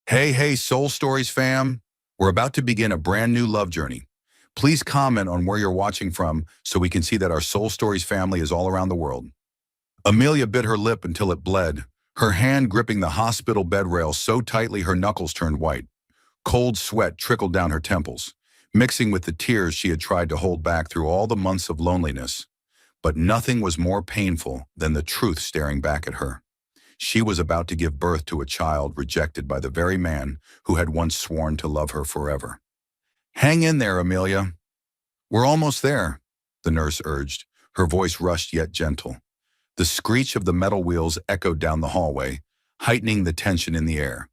Hey, Soul Stories fam. We're about to begin a brand new love journey. Please comment on where you're watching from so we can see that our Soul Stories family is all around the world. Amelia bit her lip until it bled, her hand gripping the hospital bed rail so tightly her knuckles turned white. Cold sweat trickled down her temples, mixing with the tears she had tried to hold back through all the months of loneliness. But nothing was more painful than the truth staring back at her. She was about to give birth to a child rejected by the very man who had once sworn to love her forever. Hang in there, Amelia. We're almost there, the nurse urged, her voice rushed yet gentle. The screech of the metal wheels echoed down the hallway, heightening the tension in the air.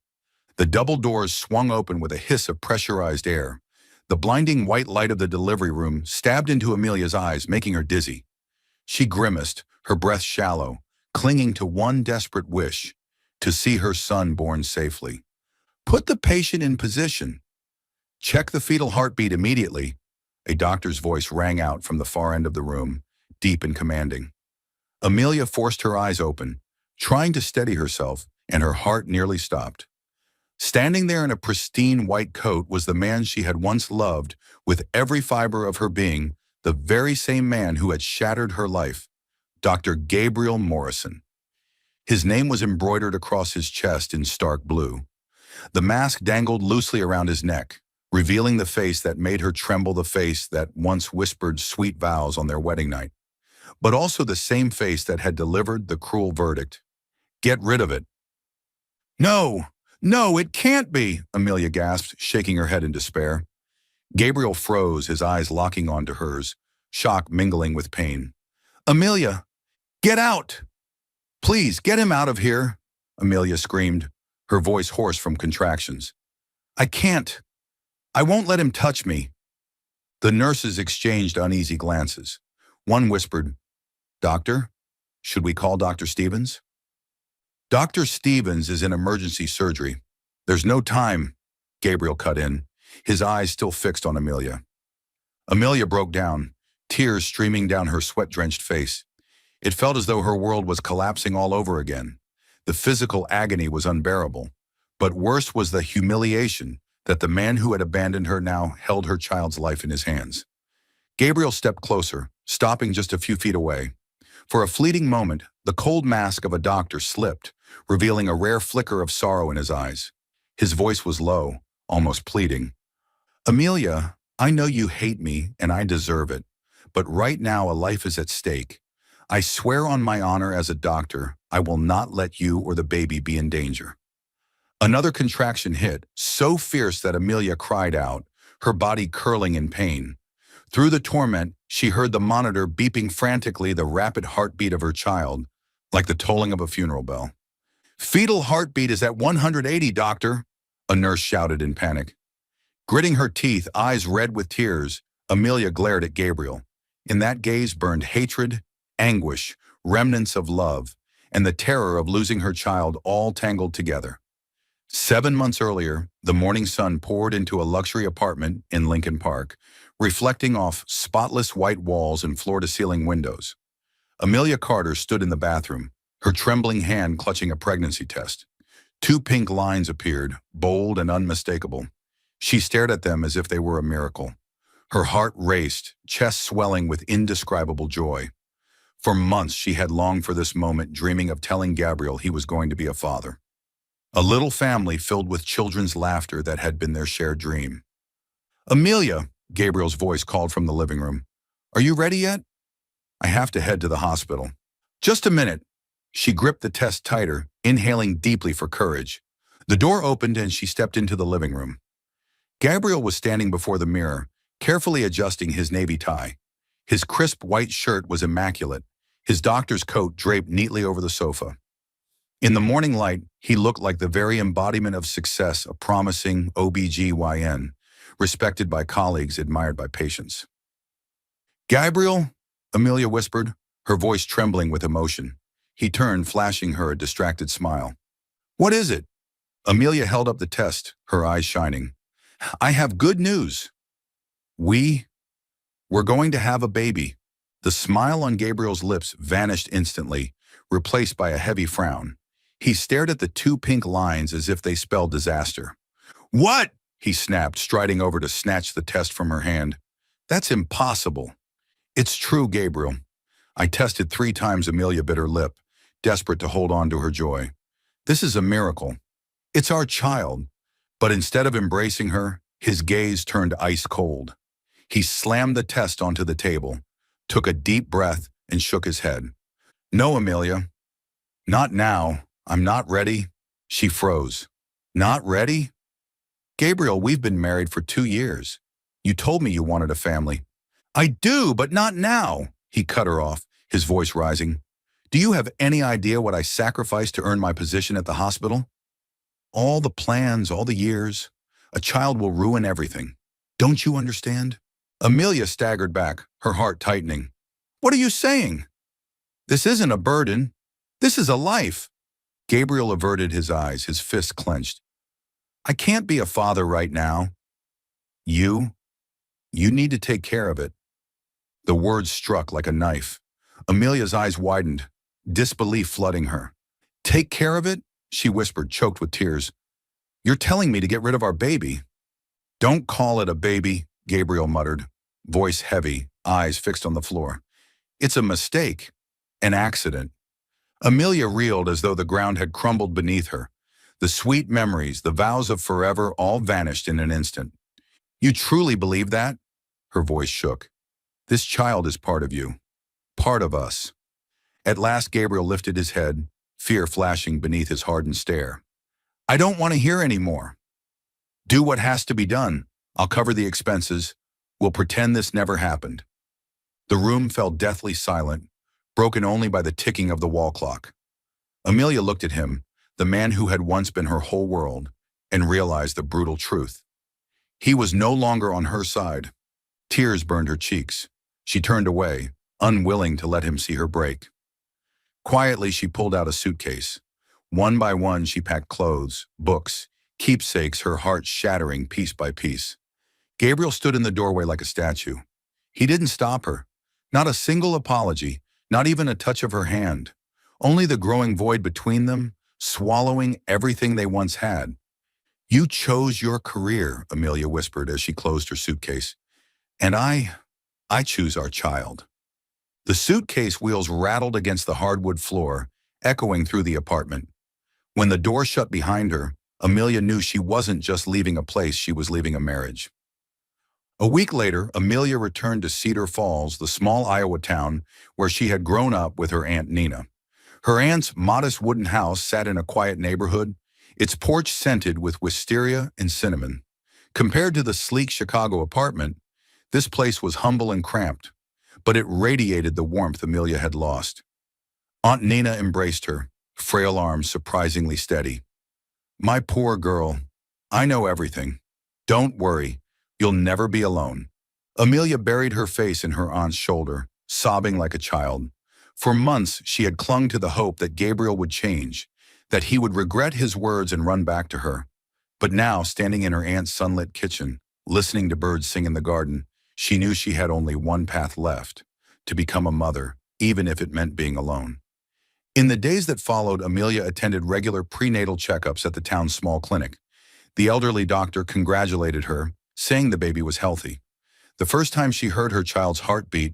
The double doors swung open with a hiss of pressurized air. The blinding white light of the delivery room stabbed into Amelia's eyes, making her dizzy. She grimaced, her breath shallow, clinging to one desperate wish, to see her son born safely. Put the patient in position. Check the fetal heartbeat immediately. A doctor's voice rang out from the far end of the room, deep and commanding. Amelia forced her eyes open, trying to steady herself, and her heart nearly stopped. Standing there in a pristine white coat was the man she had once loved with every fiber of her being, the very same man who had shattered her life, Dr. Gabriel Morrison. His name was embroidered across his chest in stark blue. The mask dangled loosely around his neck, revealing the face that made her tremble, the face that once whispered sweet vows on their wedding night, but also the same face that had delivered the cruel verdict. Get rid of it. No, it can't be, Amelia gasped, shaking her head in despair. Gabriel froze, his eyes locking onto hers, shock mingling with pain. Amelia, get out! Please, get him out of here, Amelia screamed, her voice hoarse from contractions. I can't. I won't let him touch me. The nurses exchanged uneasy glances. One whispered, Doctor, should we call Dr. Stevens? Dr. Stevens is in emergency surgery. There's no time, Gabriel cut in, his eyes still fixed on Amelia. Amelia broke down, tears streaming down her sweat-drenched face. It felt as though her world was collapsing all over again. The physical agony was unbearable, but worse was the humiliation that the man who had abandoned her now held her child's life in his hands. Gabriel stepped closer, stopping just a few feet away. For a fleeting moment, the cold mask of a doctor slipped, revealing a rare flicker of sorrow in his eyes. His voice was low, almost pleading. Amelia, I know you hate me, and I deserve it, but right now a life is at stake. I swear on my honor as a doctor, I will not let you or the baby be in danger. Another contraction hit, so fierce that Amelia cried out, her body curling in pain. Through the torment, she heard the monitor beeping frantically, the rapid heartbeat of her child, like the tolling of a funeral bell. Fetal heartbeat is at 180, doctor, a nurse shouted in panic. Gritting her teeth, eyes red with tears, Amelia glared at Gabriel. In that gaze burned hatred, anguish, remnants of love, and the terror of losing her child all tangled together. 7 months earlier, the morning sun poured into a luxury apartment in Lincoln Park, reflecting off spotless white walls and floor-to-ceiling windows. Amelia Carter stood in the bathroom, her trembling hand clutching a pregnancy test. 2 pink lines appeared, bold and unmistakable. She stared at them as if they were a miracle. Her heart raced, chest swelling with indescribable joy. For months she had longed for this moment, dreaming of telling Gabriel he was going to be a father. A little family filled with children's laughter that had been their shared dream. Amelia, Gabriel's voice called from the living room. Are you ready yet? I have to head to the hospital. Just a minute. She gripped the test tighter, inhaling deeply for courage. The door opened and she stepped into the living room. Gabriel was standing before the mirror, carefully adjusting his navy tie. His crisp white shirt was immaculate, his doctor's coat draped neatly over the sofa. In the morning light, he looked like the very embodiment of success, a promising OBGYN, respected by colleagues, admired by patients. Gabriel, Amelia whispered, her voice trembling with emotion. He turned, flashing her a distracted smile. What is it? Amelia held up the test, her eyes shining. I have good news. We're going to have a baby. The smile on Gabriel's lips vanished instantly, replaced by a heavy frown. He stared at the two pink lines as if they spelled disaster. What? He snapped, striding over to snatch the test from her hand. That's impossible. It's true, Gabriel. I tested 3 times. Amelia bit her lip, desperate to hold on to her joy. This is a miracle. It's our child. But instead of embracing her, his gaze turned ice cold. He slammed the test onto the table, took a deep breath, and shook his head. No, Amelia. Not now. I'm not ready. She froze. Not ready? Gabriel, we've been married for 2 years. You told me you wanted a family. I do, but not now. He cut her off, his voice rising. Do you have any idea what I sacrificed to earn my position at the hospital? All the plans, all the years. A child will ruin everything. Don't you understand? Amelia staggered back, her heart tightening. What are you saying? This isn't a burden. This is a life. Gabriel averted his eyes, his fists clenched. I can't be a father right now. You need to take care of it. The words struck like a knife. Amelia's eyes widened, disbelief flooding her. Take care of it? She whispered, choked with tears. You're telling me to get rid of our baby. Don't call it a baby, Gabriel muttered, voice heavy, eyes fixed on the floor. It's a mistake, an accident. Amelia reeled as though the ground had crumbled beneath her. The sweet memories, the vows of forever, all vanished in an instant. You truly believe that? Her voice shook. This child is part of you, part of us. At last Gabriel lifted his head, fear flashing beneath his hardened stare. I don't want to hear any more. Do what has to be done. I'll cover the expenses. We'll pretend this never happened. The room fell deathly silent, broken only by the ticking of the wall clock. Amelia looked at him, the man who had once been her whole world, and realized the brutal truth. He was no longer on her side. Tears burned her cheeks. She turned away, unwilling to let him see her break. Quietly, she pulled out a suitcase. One by one, she packed clothes, books, keepsakes, her heart shattering piece by piece. Gabriel stood in the doorway like a statue. He didn't stop her. Not a single apology, not even a touch of her hand. Only the growing void between them, swallowing everything they once had. You chose your career, Amelia whispered as she closed her suitcase. And I choose our child. The suitcase wheels rattled against the hardwood floor, echoing through the apartment. When the door shut behind her, Amelia knew she wasn't just leaving a place, she was leaving a marriage. A week later, Amelia returned to Cedar Falls, the small Iowa town where she had grown up with her Aunt Nina. Her aunt's modest wooden house sat in a quiet neighborhood, its porch scented with wisteria and cinnamon. Compared to the sleek Chicago apartment, this place was humble and cramped, but it radiated the warmth Amelia had lost. Aunt Nina embraced her, frail arms surprisingly steady. My poor girl, I know everything. Don't worry, you'll never be alone. Amelia buried her face in her aunt's shoulder, sobbing like a child. For months, she had clung to the hope that Gabriel would change, that he would regret his words and run back to her. But now, standing in her aunt's sunlit kitchen, listening to birds sing in the garden, she knew she had only one path left, to become a mother, even if it meant being alone. In the days that followed, Amelia attended regular prenatal checkups at the town's small clinic. The elderly doctor congratulated her, saying the baby was healthy. The first time she heard her child's heartbeat,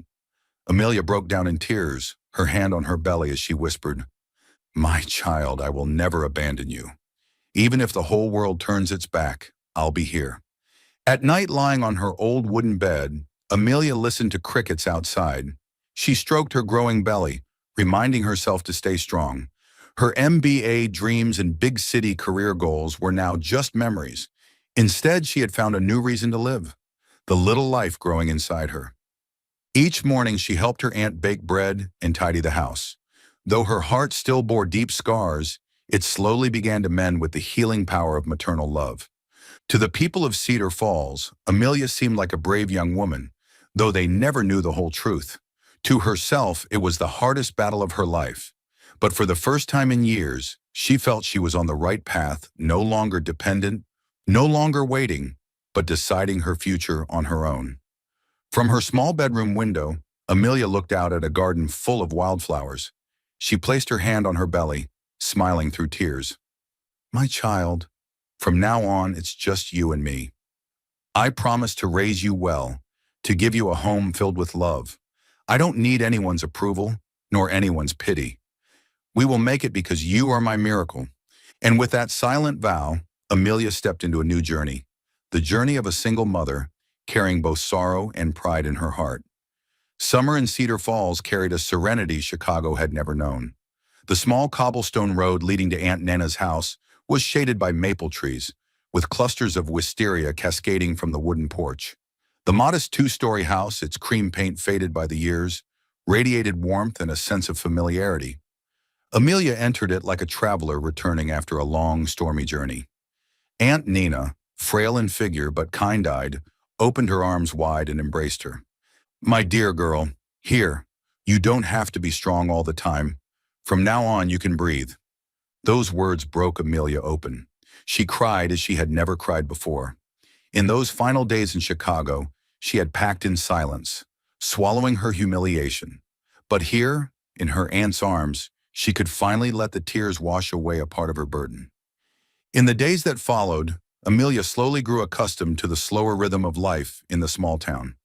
Amelia broke down in tears, her hand on her belly as she whispered, My child, I will never abandon you. Even if the whole world turns its back, I'll be here. At night, lying on her old wooden bed, Amelia listened to crickets outside. She stroked her growing belly, reminding herself to stay strong. Her MBA dreams and big city career goals were now just memories. Instead, she had found a new reason to live, the little life growing inside her. Each morning, she helped her aunt bake bread and tidy the house. Though her heart still bore deep scars, it slowly began to mend with the healing power of maternal love. To the people of Cedar Falls, Amelia seemed like a brave young woman, though they never knew the whole truth. To herself, it was the hardest battle of her life. But for the first time in years, she felt she was on the right path, no longer dependent, no longer waiting, but deciding her future on her own. From her small bedroom window, Amelia looked out at a garden full of wildflowers. She placed her hand on her belly, smiling through tears. My child, from now on it's just you and me. I promise to raise you well, to give you a home filled with love. I don't need anyone's approval, nor anyone's pity. We will make it because you are my miracle. And with that silent vow, Amelia stepped into a new journey, the journey of a single mother, carrying both sorrow and pride in her heart. Summer in Cedar Falls carried a serenity Chicago had never known. The small cobblestone road leading to Aunt Nana's house was shaded by maple trees, with clusters of wisteria cascading from the wooden porch. The modest two-story house, its cream paint faded by the years, radiated warmth and a sense of familiarity. Amelia entered it like a traveler returning after a long, stormy journey. Aunt Nina, frail in figure but kind-eyed, opened her arms wide and embraced her. My dear girl, here, you don't have to be strong all the time. From now on, you can breathe. Those words broke Amelia open. She cried as she had never cried before. In those final days in Chicago, she had packed in silence, swallowing her humiliation. But here, in her aunt's arms, she could finally let the tears wash away a part of her burden. In the days that followed, Amelia slowly grew accustomed to the slower rhythm of life in the small town.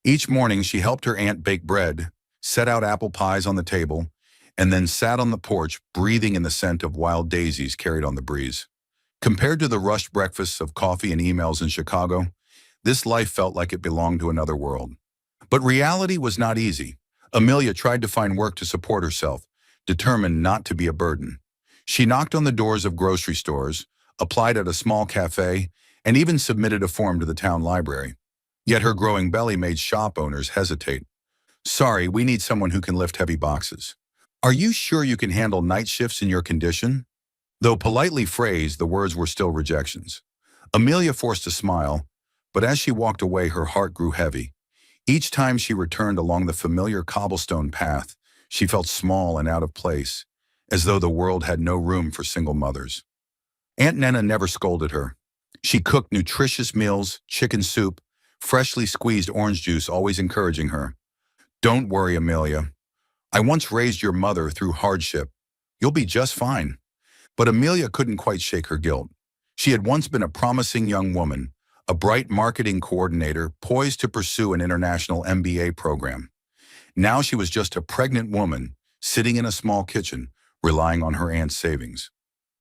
Each morning, she helped her aunt bake bread, set out apple pies on the table, and then sat on the porch breathing in the scent of wild daisies carried on the breeze. Compared to the rushed breakfasts of coffee and emails in Chicago, this life felt like it belonged to another world. But reality was not easy. Amelia tried to find work to support herself, determined not to be a burden. She knocked on the doors of grocery stores, applied at a small cafe, and even submitted a form to the town library. Yet her growing belly made shop owners hesitate. Sorry, we need someone who can lift heavy boxes. Are you sure you can handle night shifts in your condition? Though politely phrased, the words were still rejections. Amelia forced a smile, but as she walked away, her heart grew heavy. Each time she returned along the familiar cobblestone path, she felt small and out of place, as though the world had no room for single mothers. Aunt Nana never scolded her. She cooked nutritious meals, chicken soup, freshly squeezed orange juice, always encouraging her. Don't worry, Amelia. I once raised your mother through hardship. You'll be just fine. But Amelia couldn't quite shake her guilt. She had once been a promising young woman, a bright marketing coordinator poised to pursue an international MBA program. Now she was just a pregnant woman, sitting in a small kitchen, relying on her aunt's savings.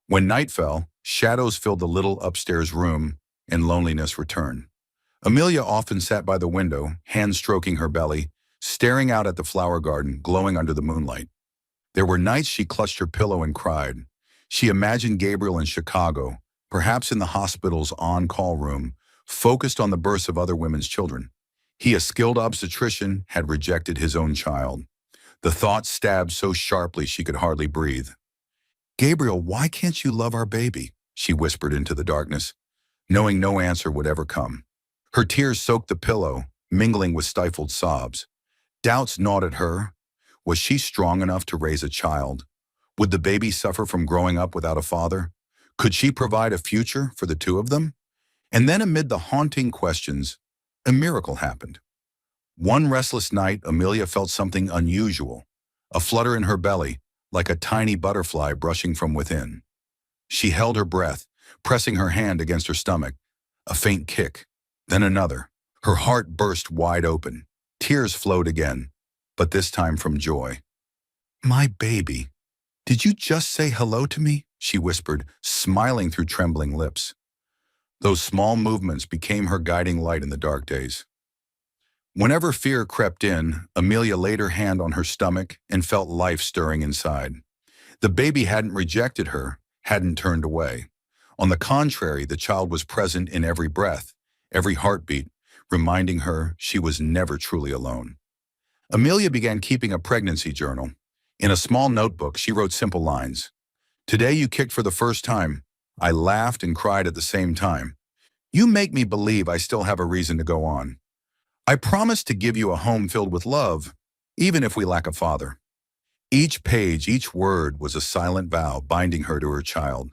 When night fell, shadows filled the little upstairs room, and loneliness returned. Amelia often sat by the window, hands stroking her belly, staring out at the flower garden glowing under the moonlight. There were nights she clutched her pillow and cried. She imagined Gabriel in Chicago, perhaps in the hospital's on-call room, focused on the births of other women's children. He, a skilled obstetrician, had rejected his own child. The thought stabbed so sharply she could hardly breathe. Gabriel, why can't you love our baby? She whispered into the darkness, knowing no answer would ever come. Her tears soaked the pillow, mingling with stifled sobs. Doubts gnawed at her. Was she strong enough to raise a child? Would the baby suffer from growing up without a father? Could she provide a future for the two of them? And then amid the haunting questions, a miracle happened. One restless night, Amelia felt something unusual, a flutter in her belly, like a tiny butterfly brushing from within. She held her breath, pressing her hand against her stomach. A faint kick, then another. Her heart burst wide open. Tears flowed again, but this time from joy. My baby, did you just say hello to me? She whispered, smiling through trembling lips. Those small movements became her guiding light in the dark days. Whenever fear crept in, Amelia laid her hand on her stomach and felt life stirring inside. The baby hadn't rejected her, hadn't turned away. On the contrary, the child was present in every breath, every heartbeat, reminding her she was never truly alone. Amelia began keeping a pregnancy journal. In a small notebook, she wrote simple lines. Today you kicked for the first time. I laughed and cried at the same time. You make me believe I still have a reason to go on. I promise to give you a home filled with love, even if we lack a father. Each page, each word was a silent vow binding her to her child.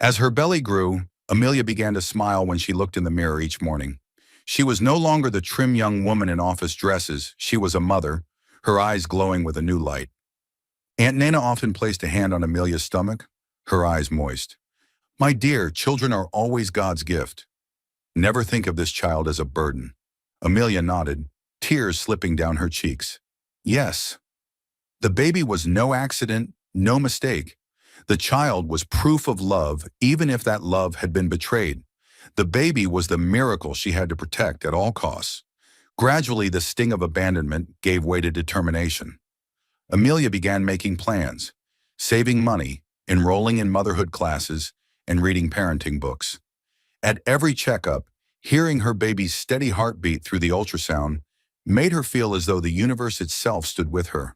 As her belly grew, Amelia began to smile when she looked in the mirror each morning. She was no longer the trim young woman in office dresses. She was a mother, her eyes glowing with a new light. Aunt Nana often placed a hand on Amelia's stomach, her eyes moist. My dear, children are always God's gift. Never think of this child as a burden. Amelia nodded, tears slipping down her cheeks. Yes. The baby was no accident, no mistake. The child was proof of love, even if that love had been betrayed. The baby was the miracle she had to protect at all costs. Gradually, the sting of abandonment gave way to determination. Amelia began making plans, saving money, enrolling in motherhood classes, and reading parenting books. At every checkup, hearing her baby's steady heartbeat through the ultrasound made her feel as though the universe itself stood with her.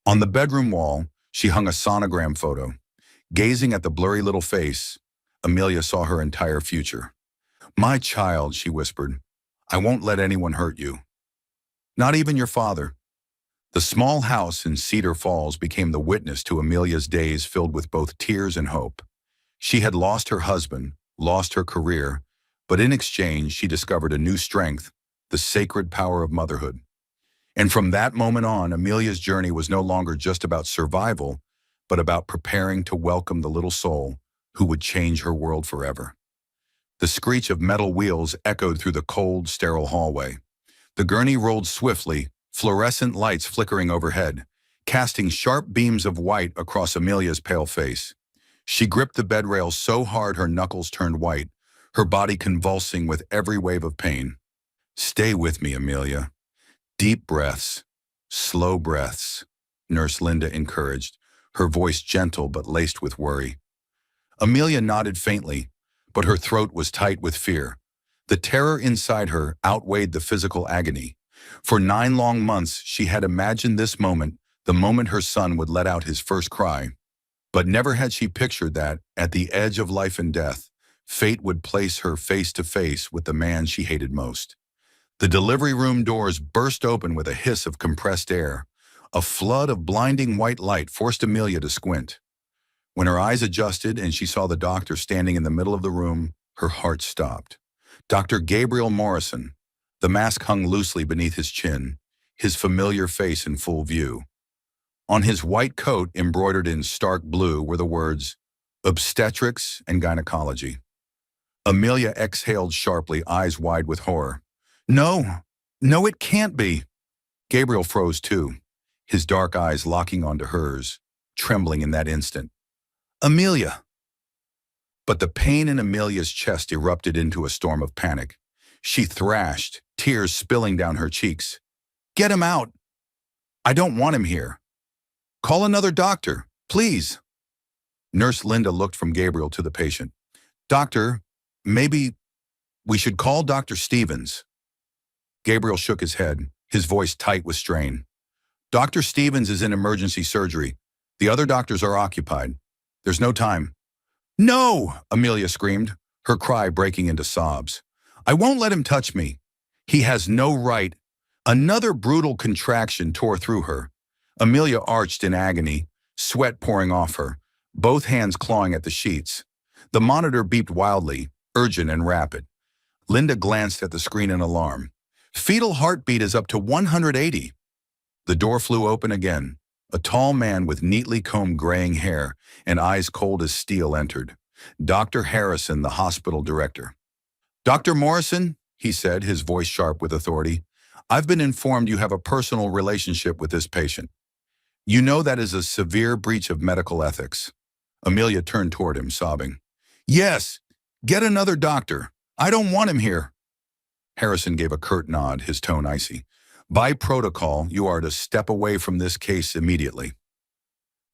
On the bedroom wall, she hung a sonogram photo. Gazing at the blurry little face, Amelia saw her entire future. My child, she whispered, I won't let anyone hurt you. Not even your father. The small house in Cedar Falls became the witness to Amelia's days filled with both tears and hope. She had lost her husband, lost her career, but in exchange she discovered a new strength, the sacred power of motherhood. And from that moment on, Amelia's journey was no longer just about survival, but about preparing to welcome the little soul who would change her world forever. The screech of metal wheels echoed through the cold, sterile hallway. The gurney rolled swiftly, fluorescent lights flickering overhead, casting sharp beams of white across Amelia's pale face. She gripped the bed rail so hard her knuckles turned white, her body convulsing with every wave of pain. Stay with me, Amelia. Deep breaths, slow breaths, Nurse Linda encouraged, her voice gentle but laced with worry. Amelia nodded faintly, but her throat was tight with fear. The terror inside her outweighed the physical agony. For 9 long months, she had imagined this moment, the moment her son would let out his first cry. But never had she pictured that, at the edge of life and death, fate would place her face to face with the man she hated most. The delivery room doors burst open with a hiss of compressed air. A flood of blinding white light forced Amelia to squint. When her eyes adjusted and she saw the doctor standing in the middle of the room, her heart stopped. Dr. Gabriel Morrison. The mask hung loosely beneath his chin, his familiar face in full view. On his white coat, embroidered in stark blue, were the words, Obstetrics and Gynecology. Amelia exhaled sharply, eyes wide with horror. No, no, it can't be. Gabriel froze too, his dark eyes locking onto hers, trembling in that instant. Amelia! But the pain in Amelia's chest erupted into a storm of panic. She thrashed, tears spilling down her cheeks. Get him out! I don't want him here. Call another doctor, please. Nurse Linda looked from Gabriel to the patient. Doctor, maybe we should call Dr. Stevens. Gabriel shook his head, his voice tight with strain. Dr. Stevens is in emergency surgery. The other doctors are occupied. There's no time. No! Amelia screamed, her cry breaking into sobs. I won't let him touch me. He has no right. Another brutal contraction tore through her. Amelia arched in agony, sweat pouring off her, both hands clawing at the sheets. The monitor beeped wildly, urgent and rapid. Linda glanced at the screen in alarm. Fetal heartbeat is up to 180. The door flew open again. A tall man with neatly combed graying hair and eyes cold as steel entered. Dr. Harrison, the hospital director. Dr. Morrison, he said, his voice sharp with authority, I've been informed you have a personal relationship with this patient. You know that is a severe breach of medical ethics. Amelia turned toward him, sobbing. Yes, get another doctor. I don't want him here. Harrison gave a curt nod, his tone icy. By protocol, you are to step away from this case immediately.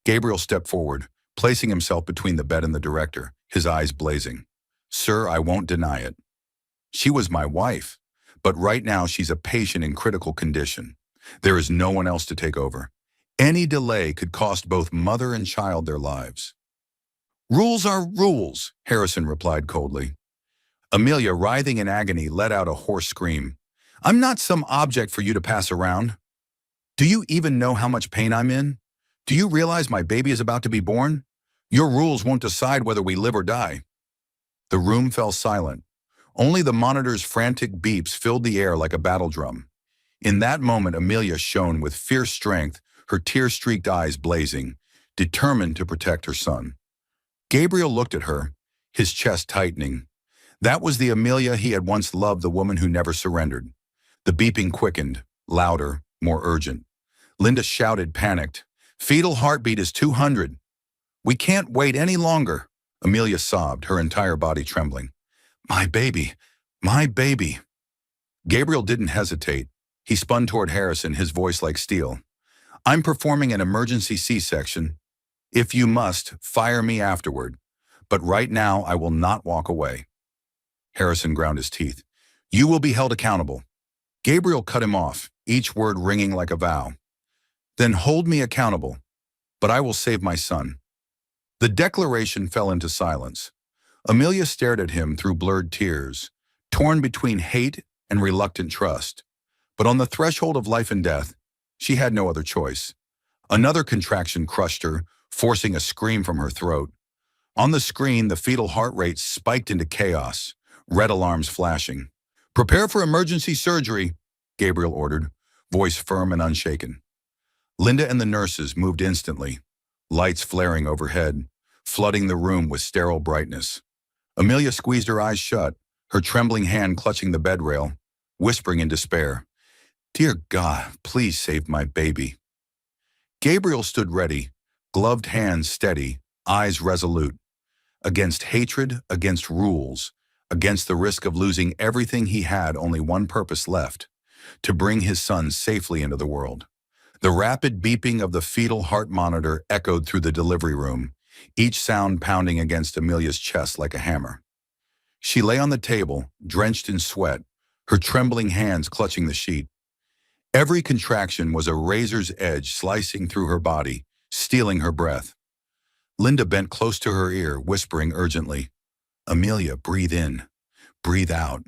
Gabriel stepped forward, placing himself between the bed and the director, his eyes blazing. Sir, I won't deny it. She was my wife, but right now she's a patient in critical condition. There is no one else to take over. Any delay could cost both mother and child their lives. Rules are rules, Harrison replied coldly. Amelia, writhing in agony, let out a hoarse scream. I'm not some object for you to pass around. Do you even know how much pain I'm in? Do you realize my baby is about to be born? Your rules won't decide whether we live or die. The room fell silent. Only the monitor's frantic beeps filled the air like a battle drum. In that moment, Amelia shone with fierce strength, her tear-streaked eyes blazing, determined to protect her son. Gabriel looked at her, his chest tightening. That was the Amelia he had once loved, the woman who never surrendered. The beeping quickened, louder, more urgent. Linda shouted, panicked. "Fetal heartbeat is 200. We can't wait any longer." Amelia sobbed, her entire body trembling. "My baby, my baby." Gabriel didn't hesitate. He spun toward Harrison, his voice like steel. "I'm performing an emergency C-section. If you must, fire me afterward. But right now, I will not walk away." Harrison ground his teeth. "You will be held accountable." Gabriel cut him off, each word ringing like a vow. "Then hold me accountable, but I will save my son." The declaration fell into silence. Amelia stared at him through blurred tears, torn between hate and reluctant trust. But on the threshold of life and death, she had no other choice. Another contraction crushed her, forcing a scream from her throat. On the screen, the fetal heart rate spiked into chaos, red alarms flashing. "Prepare for emergency surgery," Gabriel ordered, voice firm and unshaken. Linda and the nurses moved instantly, lights flaring overhead, flooding the room with sterile brightness. Amelia squeezed her eyes shut, her trembling hand clutching the bed rail, whispering in despair, "Dear God, please save my baby." Gabriel stood ready, gloved hands steady, eyes resolute. Against hatred, against rules, against the risk of losing everything, he had only one purpose left: to bring his son safely into the world. The rapid beeping of the fetal heart monitor echoed through the delivery room, each sound pounding against Amelia's chest like a hammer. She lay on the table, drenched in sweat, her trembling hands clutching the sheet. Every contraction was a razor's edge slicing through her body, stealing her breath. Linda bent close to her ear, whispering urgently, "Amelia, breathe in, breathe out,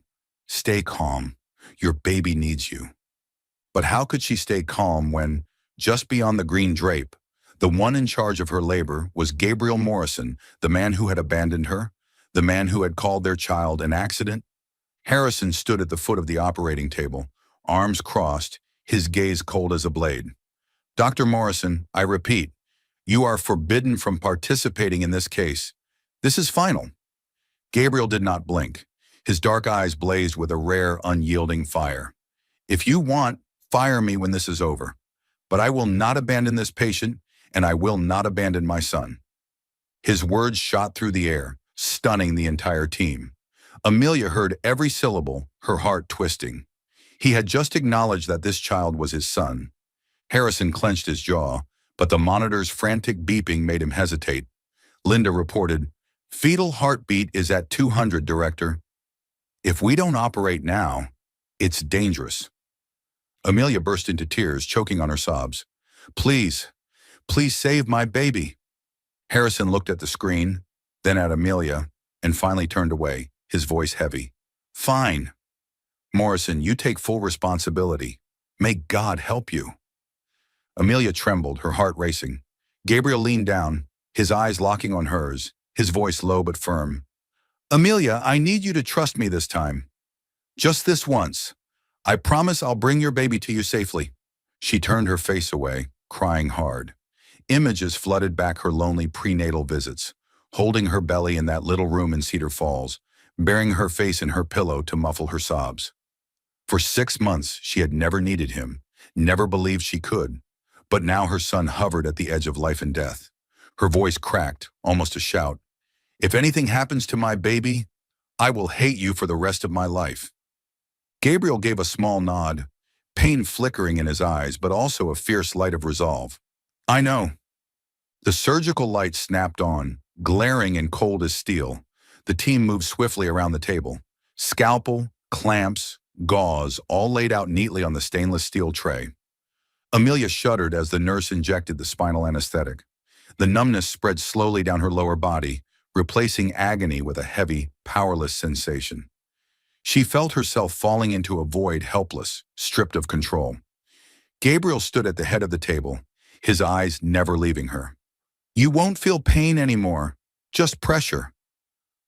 stay calm. Your baby needs you." But how could she stay calm when, just beyond the green drape, the one in charge of her labor was Gabriel Morrison, the man who had abandoned her, the man who had called their child an accident? Harrison stood at the foot of the operating table, arms crossed, his gaze cold as a blade. "Dr. Morrison, I repeat, you are forbidden from participating in this case. This is final." Gabriel did not blink. His dark eyes blazed with a rare, unyielding fire. "If you want, fire me when this is over. But I will not abandon this patient, and I will not abandon my son." His words shot through the air, stunning the entire team. Amelia heard every syllable, her heart twisting. He had just acknowledged that this child was his son. Harrison clenched his jaw, but the monitor's frantic beeping made him hesitate. Linda reported, "Fetal heartbeat is at 200, Director. If we don't operate now, it's dangerous." Amelia burst into tears, choking on her sobs. "Please, please save my baby." Harrison looked at the screen, then at Amelia, and finally turned away, his voice heavy. "Fine. Morrison, you take full responsibility. May God help you." Amelia trembled, her heart racing. Gabriel leaned down, his eyes locking on hers, his voice low but firm. "Amelia, I need you to trust me this time. Just this once. I promise I'll bring your baby to you safely." She turned her face away, crying hard. Images flooded back her lonely prenatal visits, holding her belly in that little room in Cedar Falls, burying her face in her pillow to muffle her sobs. For 6 months, she had never needed him, never believed she could. But now her son hovered at the edge of life and death. Her voice cracked, almost a shout. "If anything happens to my baby, I will hate you for the rest of my life." Gabriel gave a small nod, pain flickering in his eyes, but also a fierce light of resolve. "I know." The surgical light snapped on, glaring and cold as steel. The team moved swiftly around the table. Scalpel, clamps, gauze, all laid out neatly on the stainless steel tray. Amelia shuddered as the nurse injected the spinal anesthetic. The numbness spread slowly down her lower body, replacing agony with a heavy, powerless sensation. She felt herself falling into a void, helpless, stripped of control. Gabriel stood at the head of the table, his eyes never leaving her. "You won't feel pain anymore, just pressure.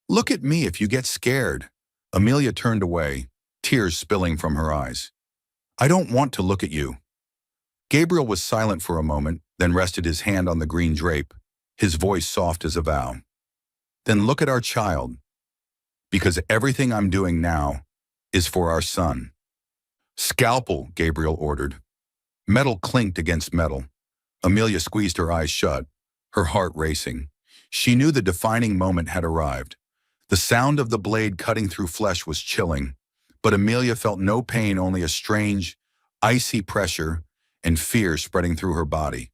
Look at me if you get scared." Amelia turned away, tears spilling from her eyes. "I don't want to look at you." Gabriel was silent for a moment, then rested his hand on the green drape, his voice soft as a vow. Then look at our child, because everything I'm doing now is for our son. Scalpel, Gabriel ordered. Metal clinked against metal. Amelia squeezed her eyes shut, her heart racing. She knew the defining moment had arrived. The sound of the blade cutting through flesh was chilling, but Amelia felt no pain, only a strange, icy pressure and fear spreading through her body.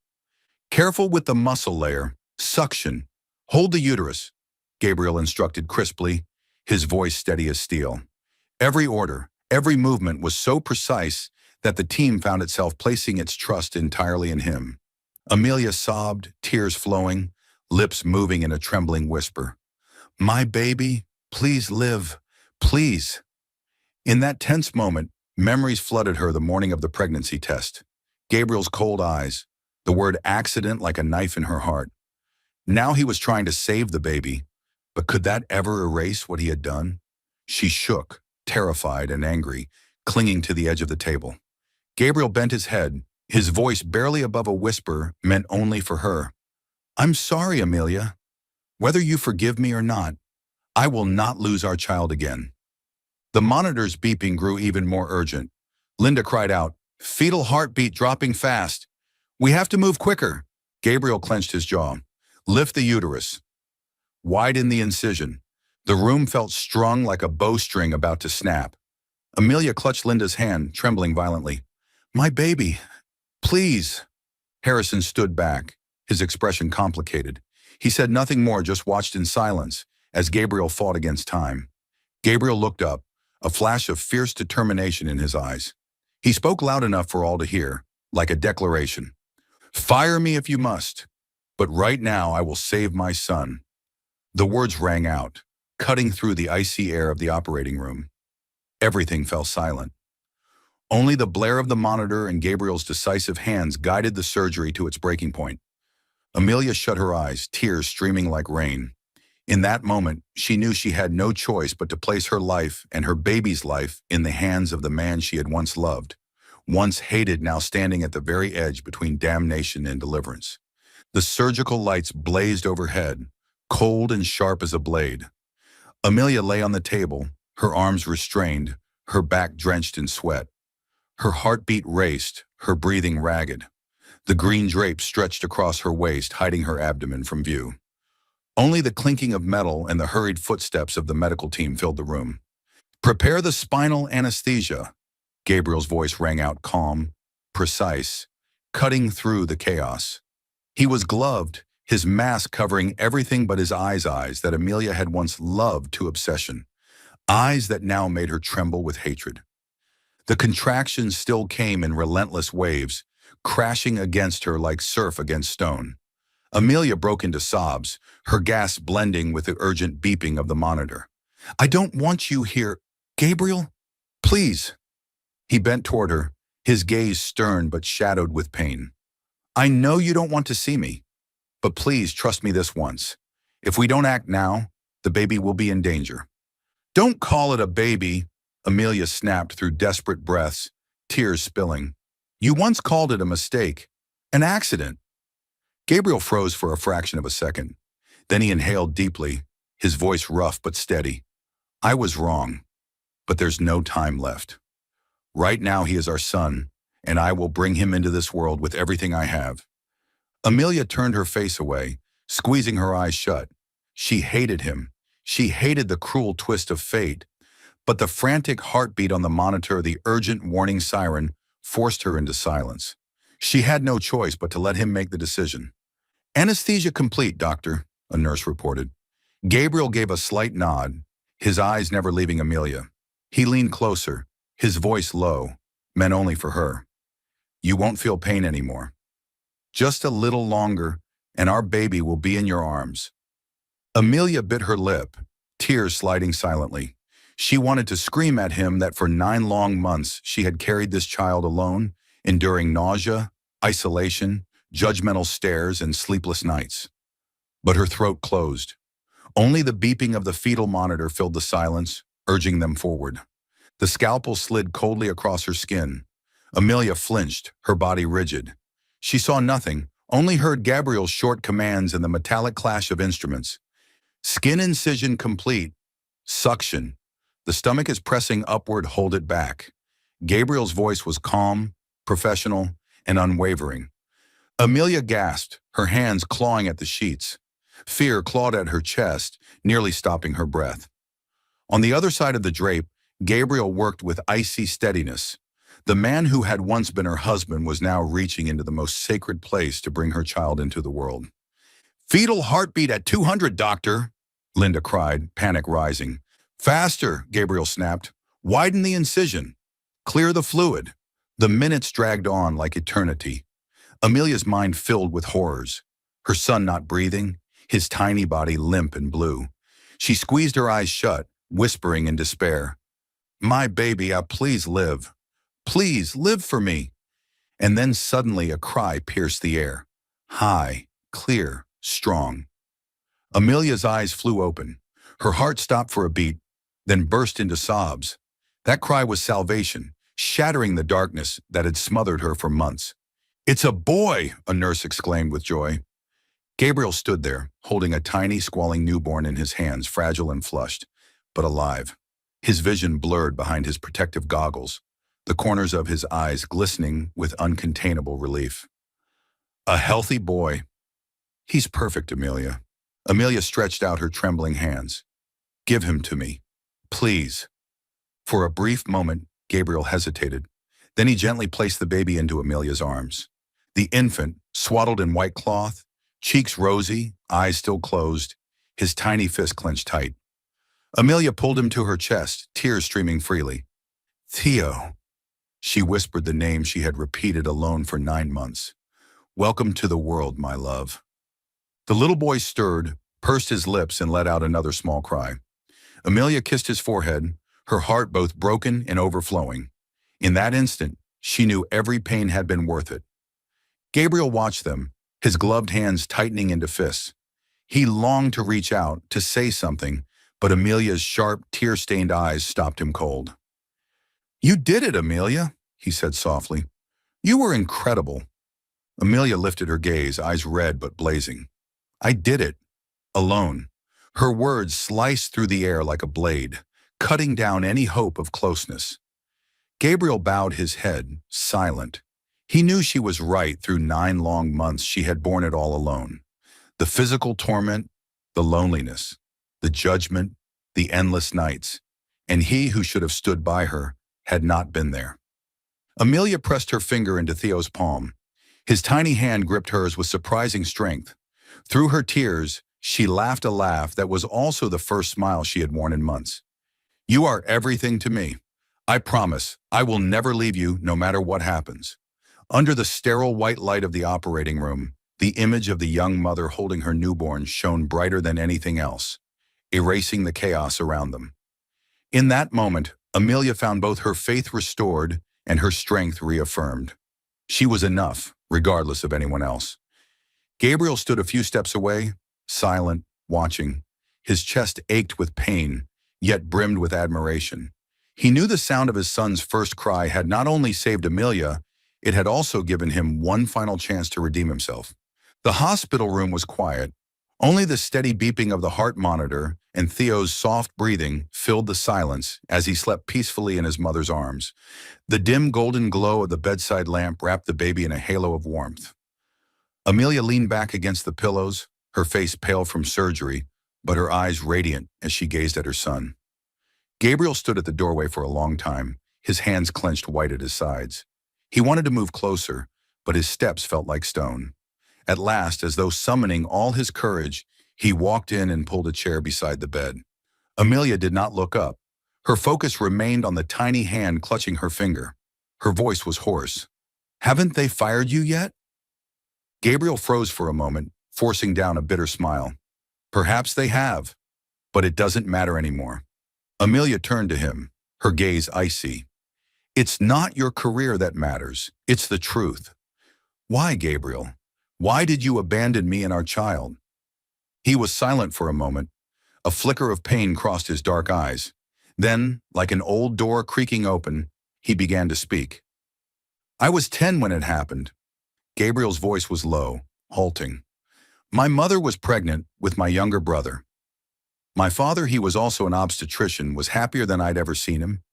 Careful with the muscle layer. Suction. Hold the uterus, Gabriel instructed crisply, his voice steady as steel. Every order, every movement was so precise that the team found itself placing its trust entirely in him. Amelia sobbed, tears flowing, lips moving in a trembling whisper. My baby, please live, please. In that tense moment, memories flooded her the morning of the pregnancy test. Gabriel's cold eyes, the word accident like a knife in her heart. Now he was trying to save the baby, but could that ever erase what he had done? She shook, terrified and angry, clinging to the edge of the table. Gabriel bent his head, his voice barely above a whisper, meant only for her. I'm sorry, Amelia. Whether you forgive me or not, I will not lose our child again. The monitor's beeping grew even more urgent. Linda cried out, fetal heartbeat dropping fast. We have to move quicker. Gabriel clenched his jaw. Lift the uterus. Widen the incision. The room felt strung like a bowstring about to snap. Amelia clutched Linda's hand, trembling violently. My baby, please. Harrison stood back, his expression complicated. He said nothing more, just watched in silence as Gabriel fought against time. Gabriel looked up, a flash of fierce determination in his eyes. He spoke loud enough for all to hear, like a declaration. Fire me if you must, but right now I will save my son. The words rang out, cutting through the icy air of the operating room. Everything fell silent. Only the blare of the monitor and Gabriel's decisive hands guided the surgery to its breaking point. Amelia shut her eyes, tears streaming like rain. In that moment, she knew she had no choice but to place her life and her baby's life in the hands of the man she had once loved, once hated, now standing at the very edge between damnation and deliverance. The surgical lights blazed overhead, cold and sharp as a blade. Amelia lay on the table, her arms restrained, her back drenched in sweat. Her heartbeat raced, her breathing ragged. The green drape stretched across her waist, hiding her abdomen from view. Only the clinking of metal and the hurried footsteps of the medical team filled the room. Prepare the spinal anesthesia. Gabriel's voice rang out calm, precise, cutting through the chaos. He was gloved, his mask covering everything but his eyes that Amelia had once loved to obsession, eyes that now made her tremble with hatred. The contractions still came in relentless waves, crashing against her like surf against stone. Amelia broke into sobs, her gasps blending with the urgent beeping of the monitor. I don't want you here, Gabriel. Please. He bent toward her, his gaze stern but shadowed with pain. I know you don't want to see me, but please trust me this once. If we don't act now, the baby will be in danger. Don't call it a baby, Amelia snapped through desperate breaths, tears spilling. You once called it a mistake, an accident. Gabriel froze for a fraction of a second. Then he inhaled deeply, his voice rough but steady. I was wrong, but there's no time left. Right now he is our son, and I will bring him into this world with everything I have. Amelia turned her face away, squeezing her eyes shut. She hated him. She hated the cruel twist of fate. But the frantic heartbeat on the monitor, the urgent warning siren, forced her into silence. She had no choice but to let him make the decision. Anesthesia complete, doctor, a nurse reported. Gabriel gave a slight nod, his eyes never leaving Amelia. He leaned closer, his voice low, meant only for her. You won't feel pain anymore. Just a little longer, and our baby will be in your arms. Amelia bit her lip, tears sliding silently. She wanted to scream at him that for 9 long months she had carried this child alone, enduring nausea, isolation, judgmental stares, and sleepless nights. But her throat closed. Only the beeping of the fetal monitor filled the silence, urging them forward. The scalpel slid coldly across her skin. Amelia flinched, her body rigid. She saw nothing, only heard Gabriel's short commands and the metallic clash of instruments. Skin incision complete. Suction. The stomach is pressing upward, hold it back. Gabriel's voice was calm, professional, and unwavering. Amelia gasped, her hands clawing at the sheets. Fear clawed at her chest, nearly stopping her breath. On the other side of the drape, Gabriel worked with icy steadiness. The man who had once been her husband was now reaching into the most sacred place to bring her child into the world. "Fetal heartbeat at 200, doctor," Linda cried, panic rising. "Faster," Gabriel snapped. "Widen the incision. Clear the fluid." The minutes dragged on like eternity. Amelia's mind filled with horrors. Her son not breathing, his tiny body limp and blue. She squeezed her eyes shut, whispering in despair, "My baby, please live. Please live for me." And then suddenly a cry pierced the air. High, clear, strong. Amelia's eyes flew open. Her heart stopped for a beat, then burst into sobs. That cry was salvation, shattering the darkness that had smothered her for months. "It's a boy!" a nurse exclaimed with joy. Gabriel stood there, holding a tiny, squalling newborn in his hands, fragile and flushed, but alive. His vision blurred behind his protective goggles, the corners of his eyes glistening with uncontainable relief. "A healthy boy. He's perfect, Amelia." Amelia stretched out her trembling hands. "Give him to me, please." For a brief moment, Gabriel hesitated. Then he gently placed the baby into Amelia's arms. The infant, swaddled in white cloth, cheeks rosy, eyes still closed, his tiny fist clenched tight. Amelia pulled him to her chest, tears streaming freely. "Theo." She whispered the name she had repeated alone for 9 months. "Welcome to the world, my love." The little boy stirred, pursed his lips, and let out another small cry. Amelia kissed his forehead, her heart both broken and overflowing. In that instant, she knew every pain had been worth it. Gabriel watched them, his gloved hands tightening into fists. He longed to reach out, to say something, but Amelia's sharp, tear-stained eyes stopped him cold. "You did it, Amelia," he said softly. "You were incredible." Amelia lifted her gaze, eyes red but blazing. "I did it. Alone." Her words sliced through the air like a blade, cutting down any hope of closeness. Gabriel bowed his head, silent. He knew she was right. Through 9 long months she had borne it all alone. The physical torment, the loneliness, the judgment, the endless nights. And he who should have stood by her had not been there. Amelia pressed her finger into Theo's palm. His tiny hand gripped hers with surprising strength. Through her tears, she laughed a laugh that was also the first smile she had worn in months. "You are everything to me. I promise, I will never leave you no matter what happens." Under the sterile white light of the operating room, the image of the young mother holding her newborn shone brighter than anything else, erasing the chaos around them. In that moment, Amelia found both her faith restored and her strength reaffirmed. She was enough, regardless of anyone else. Gabriel stood a few steps away, silent, watching. His chest ached with pain, yet brimmed with admiration. He knew the sound of his son's first cry had not only saved Amelia, it had also given him one final chance to redeem himself. The hospital room was quiet. Only the steady beeping of the heart monitor and Theo's soft breathing filled the silence as he slept peacefully in his mother's arms. The dim golden glow of the bedside lamp wrapped the baby in a halo of warmth. Amelia leaned back against the pillows, her face pale from surgery, but her eyes radiant as she gazed at her son. Gabriel stood at the doorway for a long time, his hands clenched white at his sides. He wanted to move closer, but his steps felt like stone. At last, as though summoning all his courage, he walked in and pulled a chair beside the bed. Amelia did not look up. Her focus remained on the tiny hand clutching her finger. Her voice was hoarse. "Haven't they fired you yet?" Gabriel froze for a moment, forcing down a bitter smile. "Perhaps they have, but it doesn't matter anymore." Amelia turned to him, her gaze icy. "It's not your career that matters, it's the truth." "Why, Gabriel? Why did you abandon me and our child?" He was silent for a moment. A flicker of pain crossed his dark eyes. Then, like an old door creaking open, he began to speak. I was 10 when it happened. Gabriel's voice was low, halting. My mother was pregnant with my younger brother. My father, he was also an obstetrician, was happier than I'd ever seen him.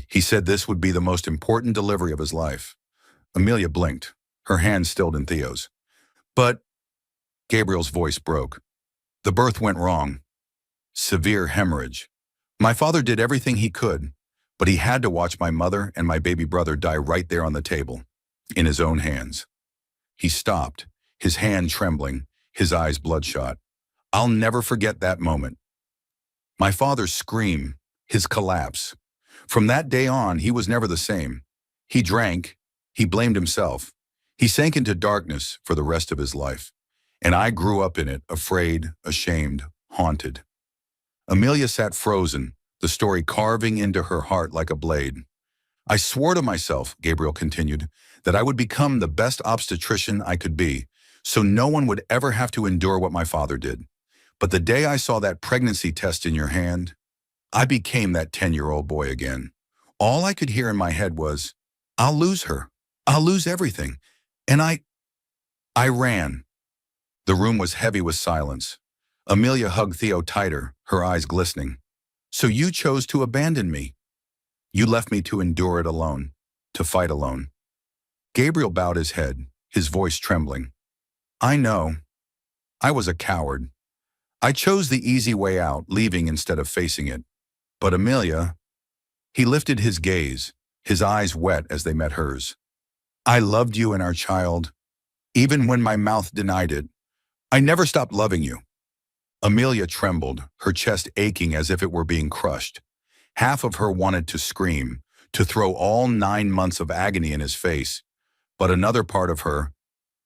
He said this would be the most important delivery of his life. Amelia blinked, her hand stilled in Theo's. But Gabriel's voice broke. The birth went wrong. Severe hemorrhage. My father did everything he could, but he had to watch my mother and my baby brother die right there on the table, in his own hands. He stopped, his hand trembling, his eyes bloodshot. I'll never forget that moment. My father's scream, his collapse. From that day on, he was never the same. He drank, he blamed himself. He sank into darkness for the rest of his life. And I grew up in it, afraid, ashamed, haunted. Amelia sat frozen, the story carving into her heart like a blade. I swore to myself, Gabriel continued, that I would become the best obstetrician I could be, so no one would ever have to endure what my father did. But the day I saw that pregnancy test in your hand, I became that 10-year-old boy again. All I could hear in my head was, I'll lose her. I'll lose everything. And I ran. The room was heavy with silence. Amelia hugged Theo tighter, her eyes glistening. So you chose to abandon me. You left me to endure it alone, to fight alone. Gabriel bowed his head, his voice trembling. I know. I was a coward. I chose the easy way out, leaving instead of facing it. But Amelia, he lifted his gaze, his eyes wet as they met hers. I loved you and our child, even when my mouth denied it. I never stopped loving you. Amelia trembled, her chest aching as if it were being crushed. Half of her wanted to scream, to throw all 9 months of agony in his face. But another part of her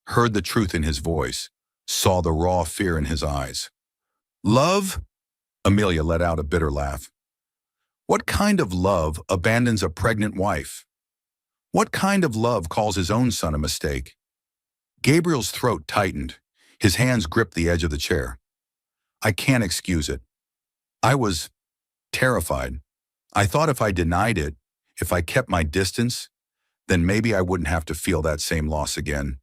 heard the truth in his voice, saw the raw fear in his eyes. Love? Amelia let out a bitter laugh. What kind of love abandons a pregnant wife? What kind of love calls his own son a mistake? Gabriel's throat tightened. His hands gripped the edge of the chair. I can't excuse it. I was terrified. I thought if I denied it, if I kept my distance, then maybe I wouldn't have to feel that same loss again.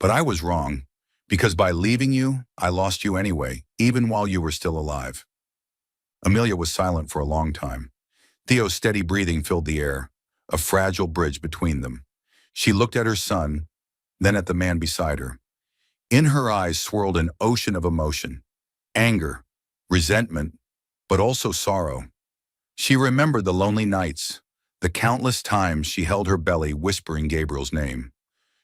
But I was wrong, because by leaving you, I lost you anyway, even while you were still alive. Amelia was silent for a long time. Theo's steady breathing filled the air, a fragile bridge between them. She looked at her son, then at the man beside her. In her eyes swirled an ocean of emotion, anger, resentment, but also sorrow. She remembered the lonely nights, the countless times she held her belly whispering Gabriel's name.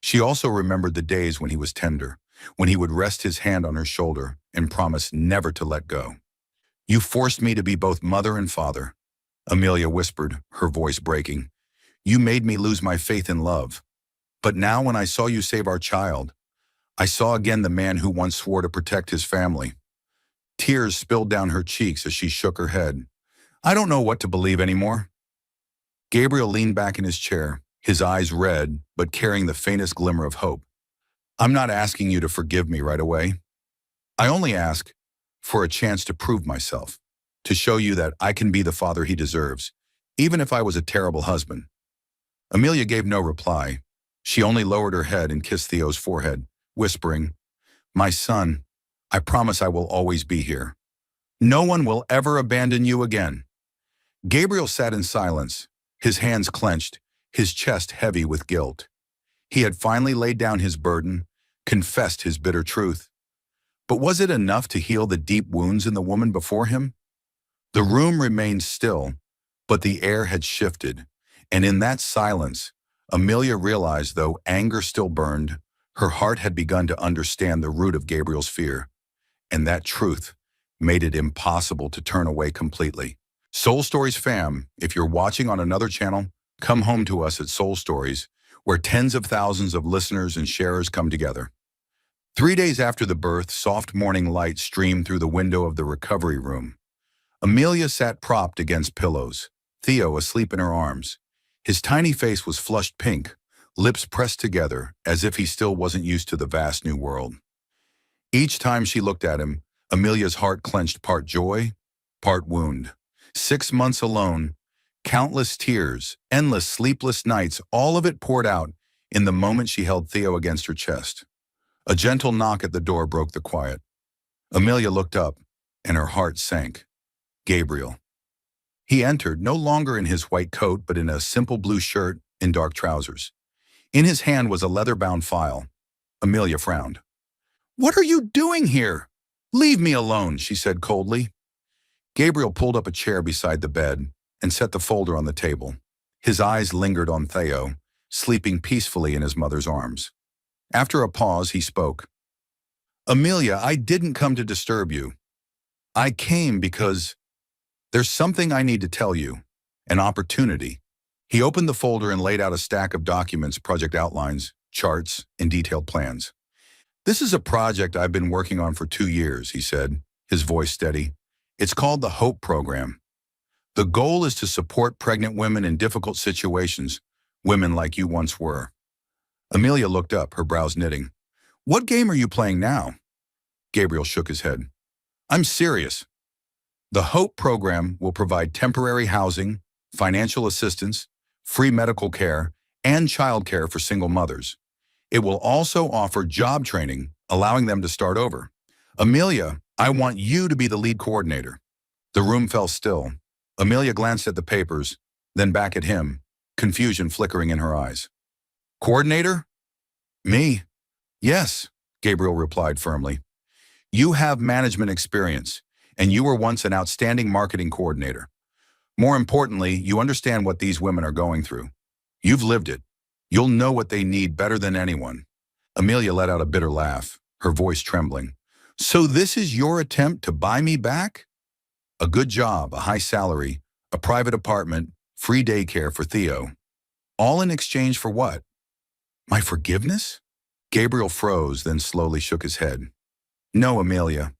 She also remembered the days when he was tender, when he would rest his hand on her shoulder and promise never to let go. You forced me to be both mother and father, Amelia whispered, her voice breaking. You made me lose my faith in love. But now when I saw you save our child, I saw again the man who once swore to protect his family. Tears spilled down her cheeks as she shook her head. I don't know what to believe anymore. Gabriel leaned back in his chair, his eyes red, but carrying the faintest glimmer of hope. I'm not asking you to forgive me right away. I only ask for a chance to prove myself, to show you that I can be the father he deserves, even if I was a terrible husband. Amelia gave no reply. She only lowered her head and kissed Theo's forehead, whispering, My son, I promise I will always be here. No one will ever abandon you again. Gabriel sat in silence, his hands clenched, his chest heavy with guilt. He had finally laid down his burden, confessed his bitter truth. But was it enough to heal the deep wounds in the woman before him? The room remained still, but the air had shifted, and in that silence, Amelia realized though anger still burned, her heart had begun to understand the root of Gabriel's fear, and that truth made it impossible to turn away completely. Soul Stories fam, if you're watching on another channel, come home to us at Soul Stories, where tens of thousands of listeners and sharers come together. 3 days after the birth, soft morning light streamed through the window of the recovery room. Amelia sat propped against pillows, Theo asleep in her arms. His tiny face was flushed pink, lips pressed together as if he still wasn't used to the vast new world. Each time she looked at him, Amelia's heart clenched, part joy, part wound. 6 months alone, countless tears, endless sleepless nights, all of it poured out in the moment she held Theo against her chest. A gentle knock at the door broke the quiet. Amelia looked up, and her heart sank. Gabriel. He entered, no longer in his white coat, but in a simple blue shirt and dark trousers. In his hand was a leather-bound file. Amelia frowned. "What are you doing here? Leave me alone," she said coldly. Gabriel pulled up a chair beside the bed and set the folder on the table. His eyes lingered on Theo, sleeping peacefully in his mother's arms. After a pause, he spoke. "Amelia, I didn't come to disturb you. I came because there's something I need to tell you. An opportunity." He opened the folder and laid out a stack of documents, project outlines, charts, and detailed plans. "This is a project I've been working on for 2 years," he said, his voice steady. "It's called the HOPE program. The goal is to support pregnant women in difficult situations, women like you once were." Amelia looked up, her brows knitting. "What game are you playing now?" Gabriel shook his head. "I'm serious. The HOPE program will provide temporary housing, financial assistance, free medical care, and childcare for single mothers. It will also offer job training, allowing them to start over. Amelia, I want you to be the lead coordinator." The room fell still. Amelia glanced at the papers, then back at him, confusion flickering in her eyes. "Coordinator? Me?" "Yes," Gabriel replied firmly. "You have management experience, and you were once an outstanding marketing coordinator. More importantly, you understand what these women are going through. You've lived it. You'll know what they need better than anyone." Amelia let out a bitter laugh, her voice trembling. "So this is your attempt to buy me back? A good job, a high salary, a private apartment, free daycare for Theo. All in exchange for what? My forgiveness?" Gabriel froze, then slowly shook his head. "No, Amelia.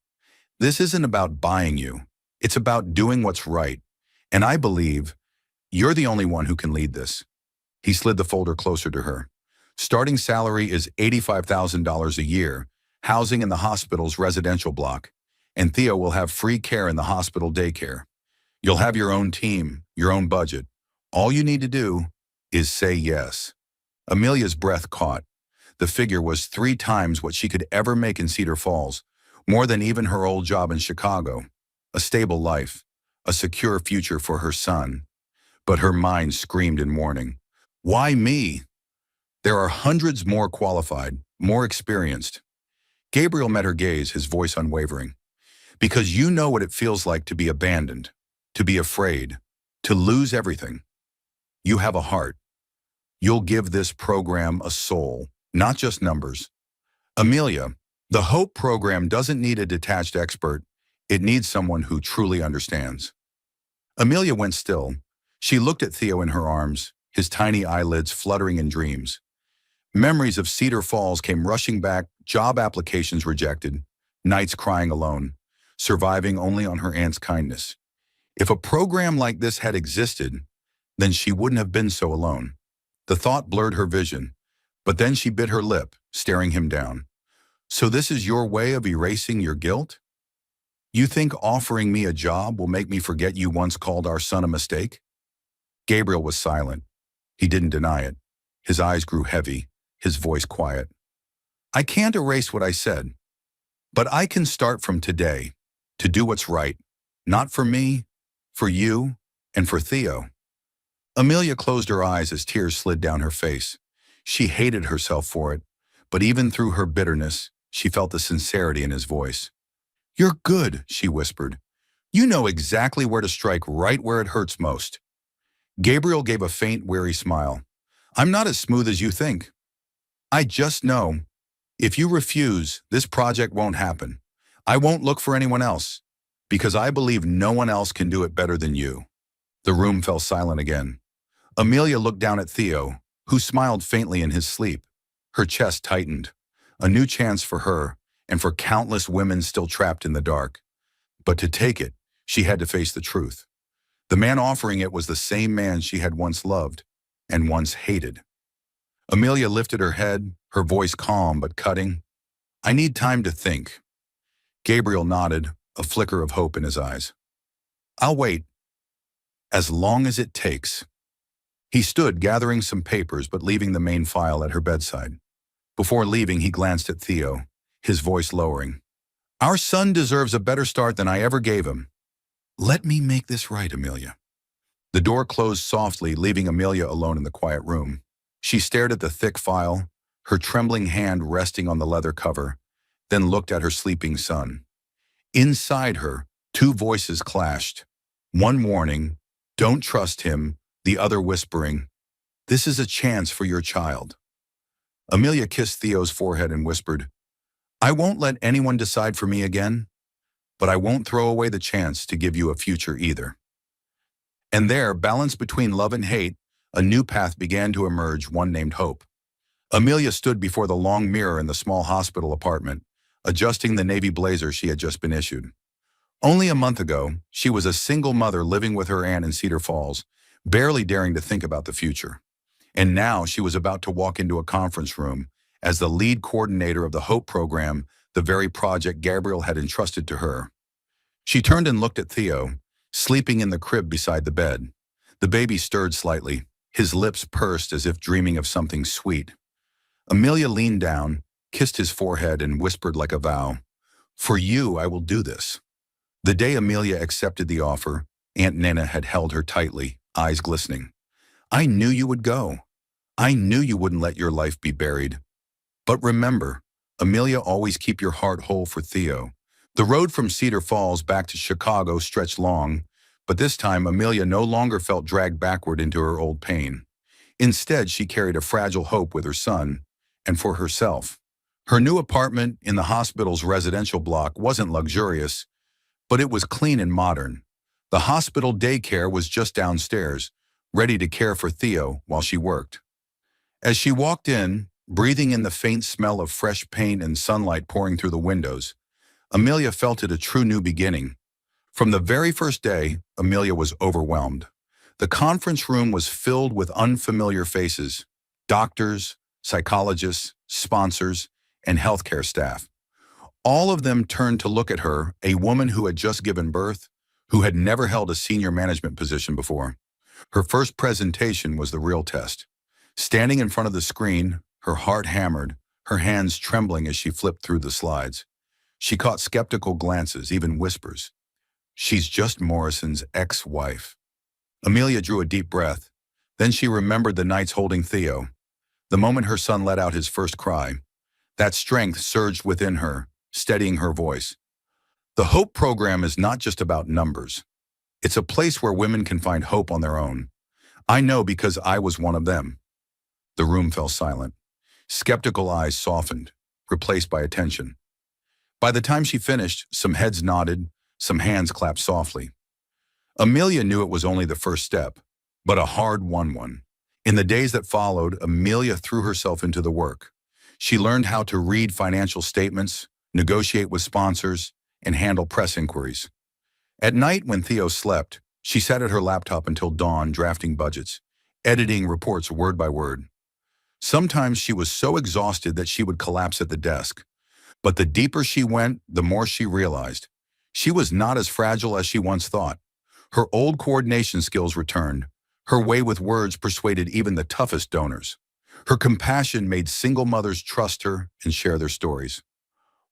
This isn't about buying you. It's about doing what's right. And I believe you're the only one who can lead this." He slid the folder closer to her. "Starting salary is $85,000 a year, housing in the hospital's residential block, and Theo will have free care in the hospital daycare. You'll have your own team, your own budget. All you need to do is say yes." Amelia's breath caught. The figure was 3 times what she could ever make in Cedar Falls, more than even her old job in Chicago. A stable life, a secure future for her son. But her mind screamed in warning. Why me? There are hundreds more qualified, more experienced. Gabriel met her gaze, his voice unwavering. "Because you know what it feels like to be abandoned, to be afraid, to lose everything. You have a heart. You'll give this program a soul, not just numbers." Amelia, the HOPE program doesn't need a detached expert. It needs someone who truly understands. Amelia went still. She looked at Theo in her arms, his tiny eyelids fluttering in dreams. Memories of Cedar Falls came rushing back, job applications rejected, nights crying alone, surviving only on her aunt's kindness. If a program like this had existed, then she wouldn't have been so alone. The thought blurred her vision, but then she bit her lip, staring him down. "So this is your way of erasing your guilt? You think offering me a job will make me forget you once called our son a mistake?" Gabriel was silent. He didn't deny it. His eyes grew heavy, his voice quiet. "I can't erase what I said, but I can start from today to do what's right, not for me, for you, and for Theo." Amelia closed her eyes as tears slid down her face. She hated herself for it, but even through her bitterness, she felt the sincerity in his voice. "You're good," she whispered. "You know exactly where to strike, right where it hurts most." Gabriel gave a faint, weary smile. "I'm not as smooth as you think. I just know, if you refuse, this project won't happen. I won't look for anyone else, because I believe no one else can do it better than you." The room fell silent again. Amelia looked down at Theo, who smiled faintly in his sleep. Her chest tightened. A new chance for her, and for countless women still trapped in the dark. But to take it, she had to face the truth. The man offering it was the same man she had once loved and once hated. Amelia lifted her head, her voice calm but cutting. "I need time to think." Gabriel nodded, a flicker of hope in his eyes. "I'll wait. As long as it takes." He stood gathering some papers but leaving the main file at her bedside. Before leaving, he glanced at Theo, his voice lowering. Our son deserves a better start than I ever gave him. Let me make this right, Amelia. The door closed softly, leaving Amelia alone in the quiet room. She stared at the thick file, her trembling hand resting on the leather cover, then looked at her sleeping son. Inside her, two voices clashed. One warning, don't trust him, the other whispering, this is a chance for your child. Amelia kissed Theo's forehead and whispered, I won't let anyone decide for me again, but I won't throw away the chance to give you a future either. And there, balanced between love and hate, a new path began to emerge, one named Hope. Amelia stood before the long mirror in the small hospital apartment, adjusting the navy blazer she had just been issued. Only a month ago, she was a single mother living with her aunt in Cedar Falls, barely daring to think about the future. And now she was about to walk into a conference room as the lead coordinator of the Hope program, the very project Gabriel had entrusted to her. She turned and looked at Theo, sleeping in the crib beside the bed. The baby stirred slightly, his lips pursed as if dreaming of something sweet. Amelia leaned down, kissed his forehead, and whispered like a vow, For you, I will do this. The day Amelia accepted the offer, Aunt Nana had held her tightly, eyes glistening. I knew you would go. I knew you wouldn't let your life be buried. But remember, Amelia, always keep your heart whole for Theo. The road from Cedar Falls back to Chicago stretched long, but this time Amelia no longer felt dragged backward into her old pain. Instead, she carried a fragile hope with her son, and for herself. Her new apartment in the hospital's residential block wasn't luxurious, but it was clean and modern. The hospital daycare was just downstairs, ready to care for Theo while she worked. As she walked in, breathing in the faint smell of fresh paint and sunlight pouring through the windows, Amelia felt it a true new beginning. From the very first day, Amelia was overwhelmed. The conference room was filled with unfamiliar faces, doctors, psychologists, sponsors, and healthcare staff. All of them turned to look at her, a woman who had just given birth, who had never held a senior management position before. Her first presentation was the real test. Standing in front of the screen, her heart hammered, her hands trembling as she flipped through the slides. She caught skeptical glances, even whispers. She's just Morrison's ex-wife. Amelia drew a deep breath. Then she remembered the nights holding Theo. The moment her son let out his first cry, that strength surged within her, steadying her voice. The Hope program is not just about numbers. It's a place where women can find hope on their own. I know because I was one of them. The room fell silent. Skeptical eyes softened, replaced by attention. By the time she finished, some heads nodded, some hands clapped softly. Amelia knew it was only the first step, but a hard-won one. In the days that followed, Amelia threw herself into the work. She learned how to read financial statements, negotiate with sponsors, and handle press inquiries. At night, when Theo slept, she sat at her laptop until dawn drafting budgets, editing reports word by word. Sometimes she was so exhausted that she would collapse at the desk. But the deeper she went, the more she realized. She was not as fragile as she once thought. Her old coordination skills returned. Her way with words persuaded even the toughest donors. Her compassion made single mothers trust her and share their stories.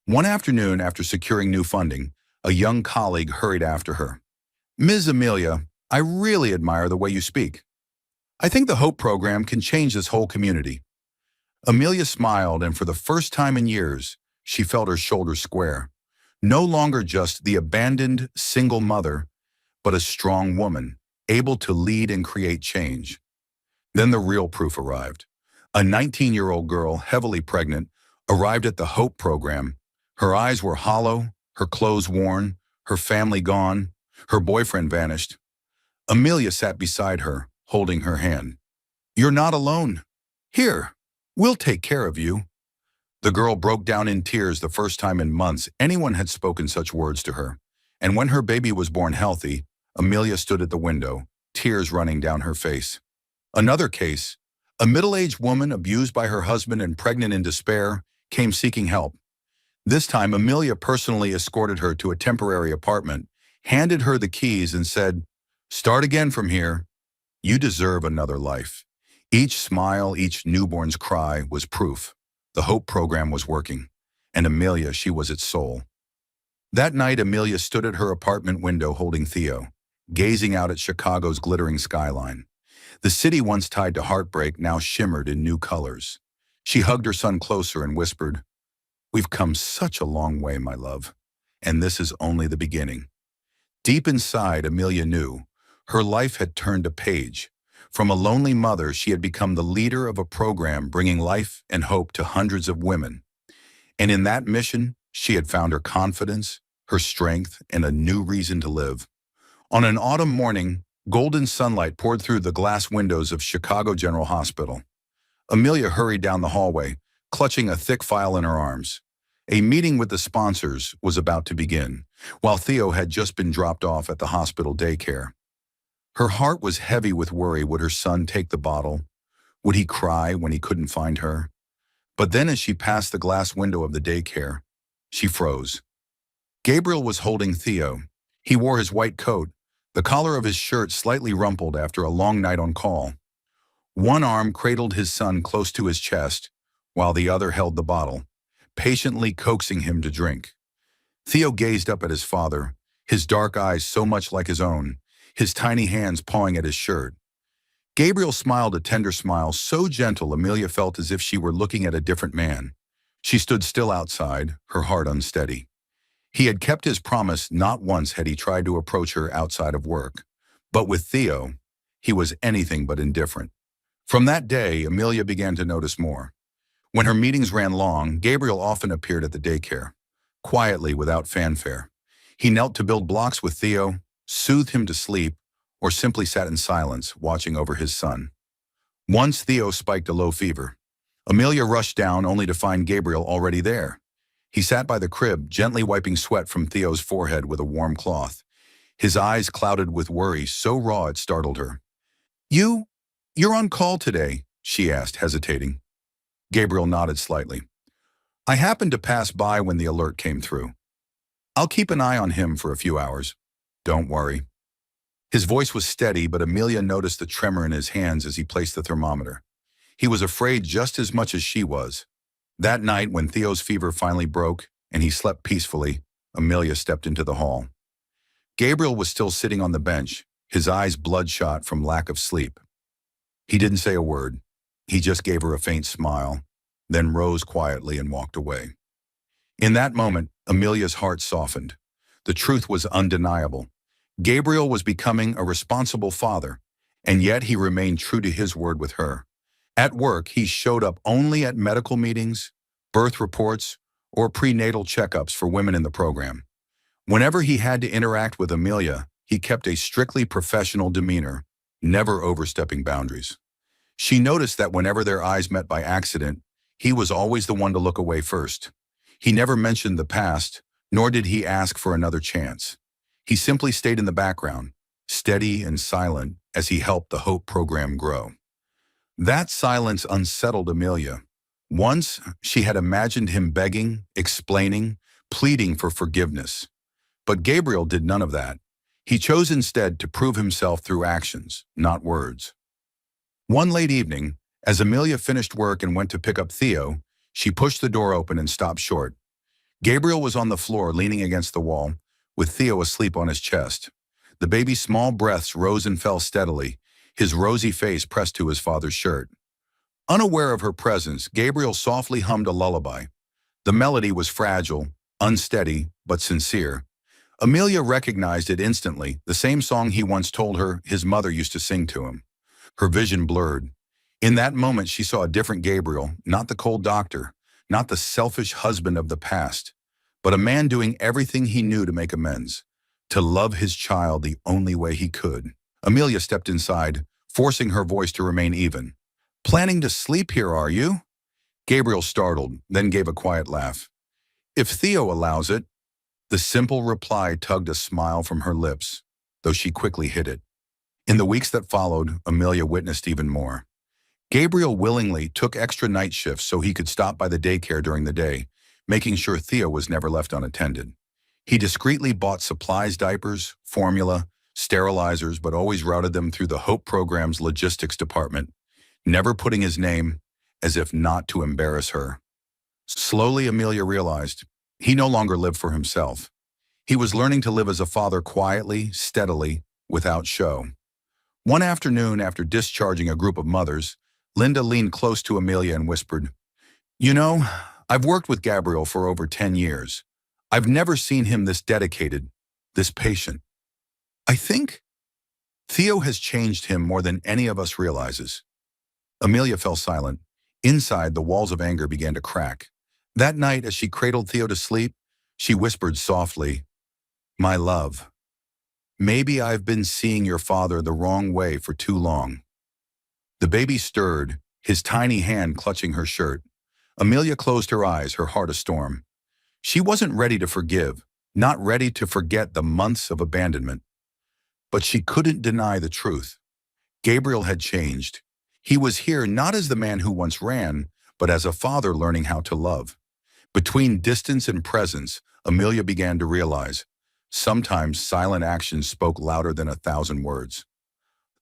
One afternoon, after securing new funding, a young colleague hurried after her. Ms. Amelia, I really admire the way you speak. I think the Hope program can change this whole community. Amelia smiled, and for the first time in years, she felt her shoulders square. No longer just the abandoned single mother, but a strong woman, able to lead and create change. Then the real proof arrived. A 19-year-old girl, heavily pregnant, arrived at the Hope program. Her eyes were hollow, her clothes worn, her family gone, her boyfriend vanished. Amelia sat beside her, holding her hand. You're not alone. Here, we'll take care of you. The girl broke down in tears, the first time in months anyone had spoken such words to her. And when her baby was born healthy, Amelia stood at the window, tears running down her face. Another case, a middle-aged woman abused by her husband and pregnant in despair, came seeking help. This time, Amelia personally escorted her to a temporary apartment, handed her the keys and said, "Start again from here." You deserve another life. Each smile, each newborn's cry was proof. The Hope program was working, and Amelia, she was its soul. That night, Amelia stood at her apartment window holding Theo, gazing out at Chicago's glittering skyline. The city once tied to heartbreak now shimmered in new colors. She hugged her son closer and whispered, "We've come such a long way, my love, and this is only the beginning." Deep inside, Amelia knew her life had turned a page. From a lonely mother, she had become the leader of a program bringing life and hope to hundreds of women. And in that mission, she had found her confidence, her strength, and a new reason to live. On an autumn morning, golden sunlight poured through the glass windows of Chicago General Hospital. Amelia hurried down the hallway, clutching a thick file in her arms. A meeting with the sponsors was about to begin, while Theo had just been dropped off at the hospital daycare. Her heart was heavy with worry. Would her son take the bottle? Would he cry when he couldn't find her? But then as she passed the glass window of the daycare, she froze. Gabriel was holding Theo. He wore his white coat, the collar of his shirt slightly rumpled after a long night on call. One arm cradled his son close to his chest, while the other held the bottle, patiently coaxing him to drink. Theo gazed up at his father, his dark eyes so much like his own, his tiny hands pawing at his shirt. Gabriel smiled a tender smile so gentle Amelia felt as if she were looking at a different man. She stood still outside, her heart unsteady. He had kept his promise. Not once had he tried to approach her outside of work. But with Theo, he was anything but indifferent. From that day, Amelia began to notice more. When her meetings ran long, Gabriel often appeared at the daycare, quietly without fanfare. He knelt to build blocks with Theo, soothed him to sleep, or simply sat in silence, watching over his son. Once Theo spiked a low fever. Amelia rushed down only to find Gabriel already there. He sat by the crib, gently wiping sweat from Theo's forehead with a warm cloth. His eyes clouded with worry so raw it startled her. You're on call today?" she asked, hesitating. Gabriel nodded slightly. "I happened to pass by when the alert came through. I'll keep an eye on him for a few hours. Don't worry." His voice was steady, but Amelia noticed the tremor in his hands as he placed the thermometer. He was afraid just as much as she was. That night, when Theo's fever finally broke and he slept peacefully, Amelia stepped into the hall. Gabriel was still sitting on the bench, his eyes bloodshot from lack of sleep. He didn't say a word. He just gave her a faint smile, then rose quietly and walked away. In that moment, Amelia's heart softened. The truth was undeniable. Gabriel was becoming a responsible father, and yet he remained true to his word with her. At work, he showed up only at medical meetings, birth reports, or prenatal checkups for women in the program. Whenever he had to interact with Amelia, he kept a strictly professional demeanor, never overstepping boundaries. She noticed that whenever their eyes met by accident, he was always the one to look away first. He never mentioned the past, nor did he ask for another chance. He simply stayed in the background, steady and silent as he helped the Hope program grow. That silence unsettled Amelia. Once, she had imagined him begging, explaining, pleading for forgiveness. But Gabriel did none of that. He chose instead to prove himself through actions, not words. One late evening, as Amelia finished work and went to pick up Theo, she pushed the door open and stopped short. Gabriel was on the floor, leaning against the wall, with Theo asleep on his chest. The baby's small breaths rose and fell steadily, his rosy face pressed to his father's shirt. Unaware of her presence, Gabriel softly hummed a lullaby. The melody was fragile, unsteady, but sincere. Amelia recognized it instantly, the same song he once told her his mother used to sing to him. Her vision blurred. In that moment, she saw a different Gabriel, not the cold doctor, not the selfish husband of the past, but a man doing everything he knew to make amends, to love his child the only way he could. Amelia stepped inside, forcing her voice to remain even. "Planning to sleep here, are you?" Gabriel startled, then gave a quiet laugh. "If Theo allows it." The simple reply tugged a smile from her lips, though she quickly hid it. In the weeks that followed, Amelia witnessed even more. Gabriel willingly took extra night shifts so he could stop by the daycare during the day, making sure Theo was never left unattended. He discreetly bought supplies, diapers, formula, sterilizers, but always routed them through the HOPE program's logistics department, never putting his name, as if not to embarrass her. Slowly, Amelia realized he no longer lived for himself. He was learning to live as a father quietly, steadily, without show. One afternoon, after discharging a group of mothers, Linda leaned close to Amelia and whispered, "You know, I've worked with Gabriel for over 10 years. I've never seen him this dedicated, this patient. I think Theo has changed him more than any of us realizes." Amelia fell silent. Inside, the walls of anger began to crack. That night, as she cradled Theo to sleep, she whispered softly, "My love, maybe I've been seeing your father the wrong way for too long." The baby stirred, his tiny hand clutching her shirt. Amelia closed her eyes, her heart a storm. She wasn't ready to forgive, not ready to forget the months of abandonment. But she couldn't deny the truth. Gabriel had changed. He was here not as the man who once ran, but as a father learning how to love. Between distance and presence, Amelia began to realize sometimes silent actions spoke louder than 1,000 words.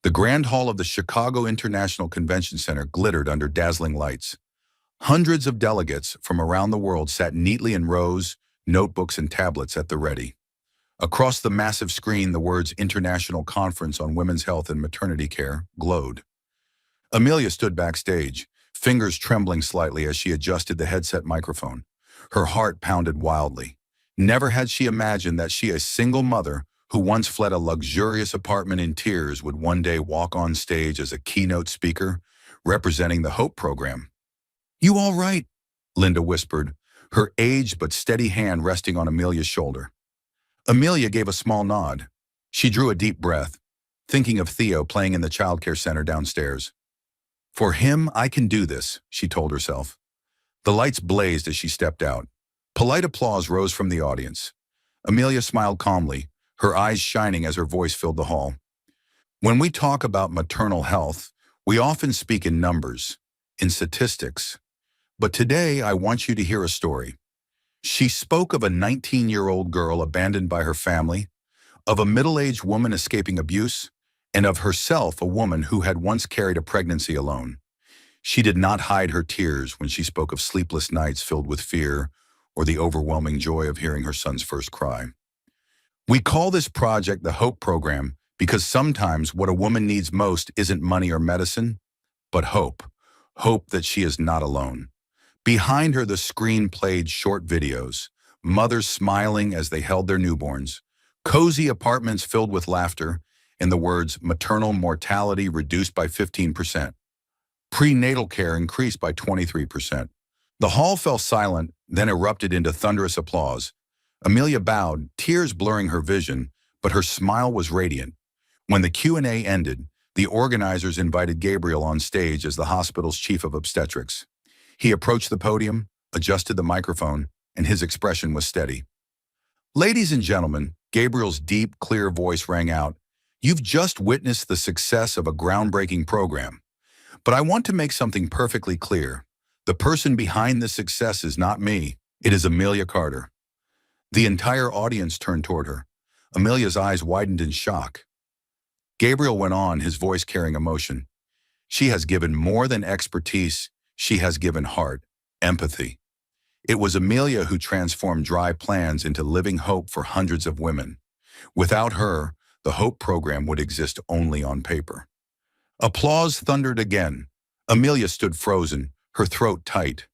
The grand hall of the Chicago International Convention Center glittered under dazzling lights. Hundreds of delegates from around the world sat neatly in rows, notebooks and tablets at the ready. Across the massive screen, the words International Conference on Women's Health and Maternity Care glowed. Amelia stood backstage, fingers trembling slightly as she adjusted the headset microphone. Her heart pounded wildly. Never had she imagined that she, a single mother who once fled a luxurious apartment in tears, would one day walk on stage as a keynote speaker, representing the HOPE program. "You all right?" Linda whispered, her aged but steady hand resting on Amelia's shoulder. Amelia gave a small nod. She drew a deep breath, thinking of Theo playing in the childcare center downstairs. "For him, I can do this," she told herself. The lights blazed as she stepped out. Polite applause rose from the audience. Amelia smiled calmly, her eyes shining as her voice filled the hall. "When we talk about maternal health, we often speak in numbers, in statistics. But today, I want you to hear a story." She spoke of a 19-year-old girl abandoned by her family, of a middle-aged woman escaping abuse, and of herself, a woman who had once carried a pregnancy alone. She did not hide her tears when she spoke of sleepless nights filled with fear or the overwhelming joy of hearing her son's first cry. We call this project the HOPE program because sometimes what a woman needs most isn't money or medicine, but hope. Hope that she is not alone. Behind her, the screen played short videos, mothers smiling as they held their newborns, cozy apartments filled with laughter, and the words maternal mortality reduced by 15%. Prenatal care increased by 23%. The hall fell silent, then erupted into thunderous applause. Amelia bowed, tears blurring her vision, but her smile was radiant. When the Q&A ended, the organizers invited Gabriel on stage as the hospital's chief of obstetrics. He approached the podium, adjusted the microphone, and his expression was steady. "Ladies and gentlemen," Gabriel's deep, clear voice rang out, "you've just witnessed the success of a groundbreaking program. But I want to make something perfectly clear. The person behind this success is not me. It is Amelia Carter." The entire audience turned toward her. Amelia's eyes widened in shock. Gabriel went on, his voice carrying emotion. "She has given more than expertise. She has given heart, empathy. It was Amelia who transformed dry plans into living hope for hundreds of women. Without her, the HOPE program would exist only on paper." Applause thundered again. Amelia stood frozen, her throat tight.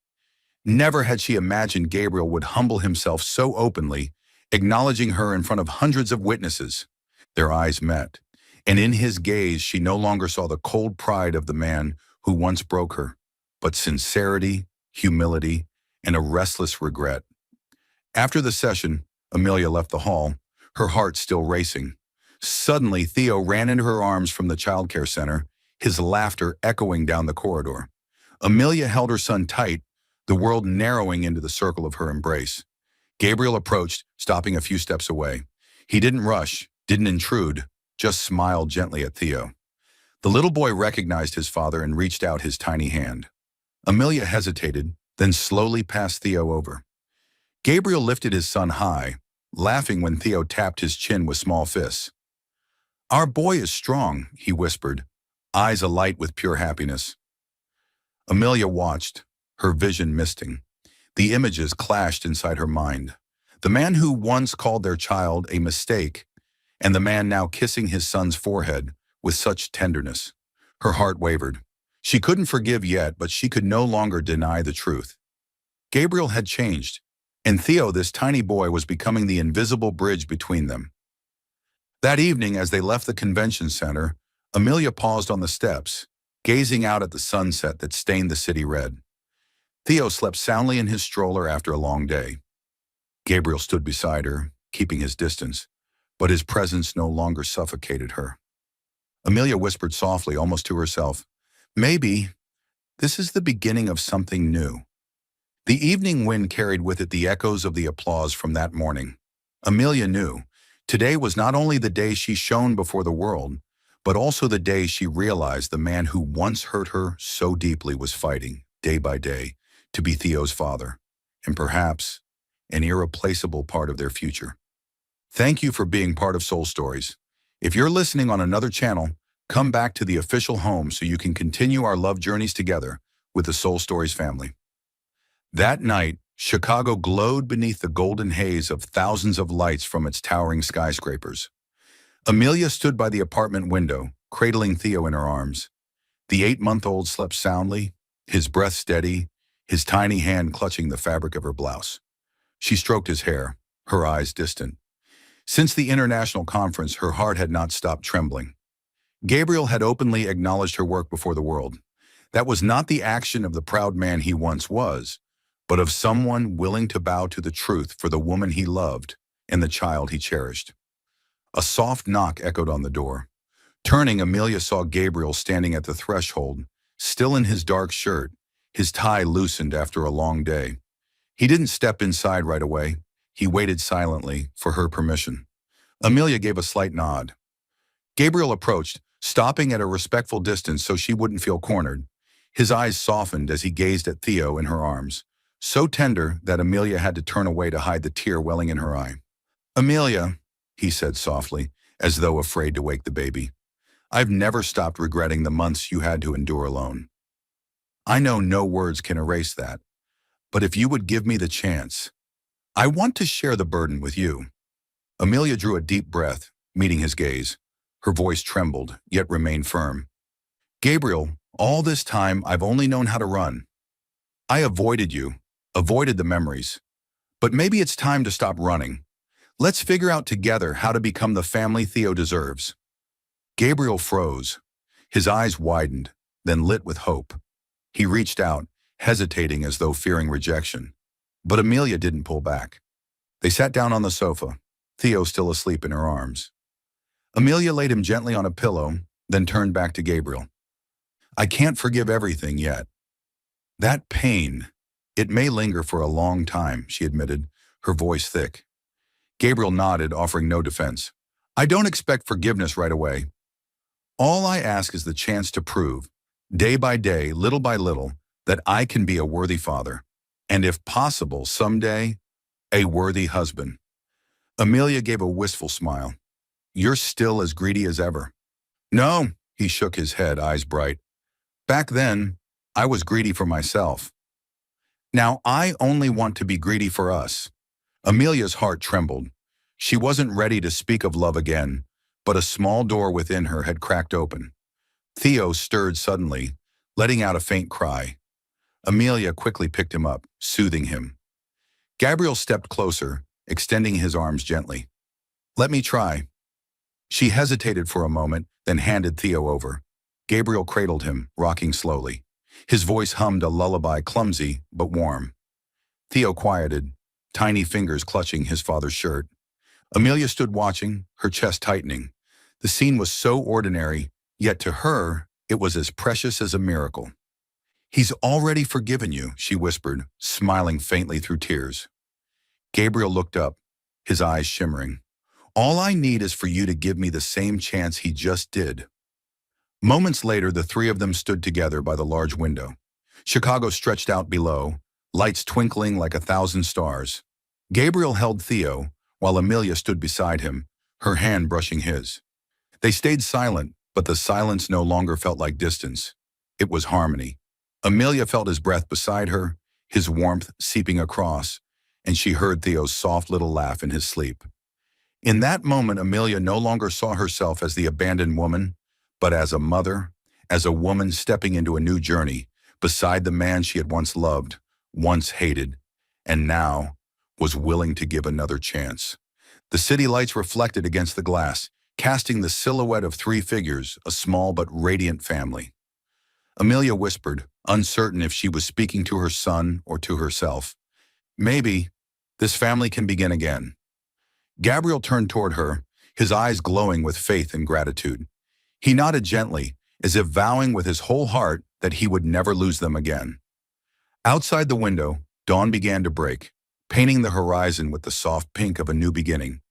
Never had she imagined Gabriel would humble himself so openly, acknowledging her in front of hundreds of witnesses. Their eyes met, and in his gaze she no longer saw the cold pride of the man who once broke her, but sincerity, humility, and a restless regret. After the session, Amelia left the hall, her heart still racing. Suddenly, Theo ran into her arms from the childcare center, his laughter echoing down the corridor. Amelia held her son tight, the world narrowing into the circle of her embrace. Gabriel approached, stopping a few steps away. He didn't rush, didn't intrude, just smiled gently at Theo. The little boy recognized his father and reached out his tiny hand. Amelia hesitated, then slowly passed Theo over. Gabriel lifted his son high, laughing when Theo tapped his chin with small fists. Our boy is strong, he whispered, eyes alight with pure happiness. Amelia watched, her vision misting. The images clashed inside her mind. The man who once called their child a mistake, and the man now kissing his son's forehead with such tenderness. Her heart wavered. She couldn't forgive yet, but she could no longer deny the truth. Gabriel had changed, and Theo, this tiny boy, was becoming the invisible bridge between them. That evening, as they left the convention center, Amelia paused on the steps, gazing out at the sunset that stained the city red. Theo slept soundly in his stroller after a long day. Gabriel stood beside her, keeping his distance, but his presence no longer suffocated her. Amelia whispered softly, almost to herself, "Maybe this is the beginning of something new." The evening wind carried with it the echoes of the applause from that morning. Amelia knew today was not only the day she shone before the world, but also the day she realized the man who once hurt her so deeply was fighting, day by day, to be Theo's father, and perhaps an irreplaceable part of their future. Thank you for being part of Soul Stories. If you're listening on another channel, come back to the official home so you can continue our love journeys together with the Soul Stories family. That night, Chicago glowed beneath the golden haze of thousands of lights from its towering skyscrapers. Amelia stood by the apartment window, cradling Theo in her arms. The 8-month-old slept soundly, his breath steady, his tiny hand clutching the fabric of her blouse. She stroked his hair, her eyes distant. Since the international conference, her heart had not stopped trembling. Gabriel had openly acknowledged her work before the world. That was not the action of the proud man he once was, but of someone willing to bow to the truth for the woman he loved and the child he cherished. A soft knock echoed on the door. Turning, Amelia saw Gabriel standing at the threshold, still in his dark shirt, his tie loosened after a long day. He didn't step inside right away. He waited silently for her permission. Amelia gave a slight nod. Gabriel approached, stopping at a respectful distance so she wouldn't feel cornered. His eyes softened as he gazed at Theo in her arms, so tender that Amelia had to turn away to hide the tear welling in her eye. "Amelia," he said softly, as though afraid to wake the baby, "I've never stopped regretting the months you had to endure alone. I know no words can erase that, but if you would give me the chance, I want to share the burden with you." Amelia drew a deep breath, meeting his gaze. Her voice trembled, yet remained firm. "Gabriel, all this time I've only known how to run. I avoided you, avoided the memories. But maybe it's time to stop running. Let's figure out together how to become the family Theo deserves." Gabriel froze. His eyes widened, then lit with hope. He reached out, hesitating as though fearing rejection. But Amelia didn't pull back. They sat down on the sofa, Theo still asleep in her arms. Amelia laid him gently on a pillow, then turned back to Gabriel. "I can't forgive everything yet. That pain, it may linger for a long time," she admitted, her voice thick. Gabriel nodded, offering no defense. "I don't expect forgiveness right away. All I ask is the chance to prove, day by day, little by little, that I can be a worthy father, and if possible, someday, a worthy husband." Amelia gave a wistful smile. "You're still as greedy as ever." "No," he shook his head, eyes bright. "Back then, I was greedy for myself. Now I only want to be greedy for us." Amelia's heart trembled. She wasn't ready to speak of love again, but a small door within her had cracked open. Theo stirred suddenly, letting out a faint cry. Amelia quickly picked him up, soothing him. Gabriel stepped closer, extending his arms gently. "Let me try." She hesitated for a moment, then handed Theo over. Gabriel cradled him, rocking slowly. His voice hummed a lullaby, clumsy but warm. Theo quieted, tiny fingers clutching his father's shirt. Amelia stood watching, her chest tightening. The scene was so ordinary, yet to her, it was as precious as a miracle. "He's already forgiven you," she whispered, smiling faintly through tears. Gabriel looked up, his eyes shimmering. "All I need is for you to give me the same chance he just did." Moments later, the three of them stood together by the large window. Chicago stretched out below, lights twinkling like 1,000 stars. Gabriel held Theo, while Amelia stood beside him, her hand brushing his. They stayed silent, but the silence no longer felt like distance. It was harmony. Amelia felt his breath beside her, his warmth seeping across, and she heard Theo's soft little laugh in his sleep. In that moment, Amelia no longer saw herself as the abandoned woman, but as a mother, as a woman stepping into a new journey, beside the man she had once loved, once hated, and now was willing to give another chance. The city lights reflected against the glass, casting the silhouette of three figures, a small but radiant family. Amelia whispered, uncertain if she was speaking to her son or to herself. Maybe this family can begin again. Gabriel turned toward her, his eyes glowing with faith and gratitude. He nodded gently, as if vowing with his whole heart that he would never lose them again. Outside the window, dawn began to break, painting the horizon with the soft pink of a new beginning.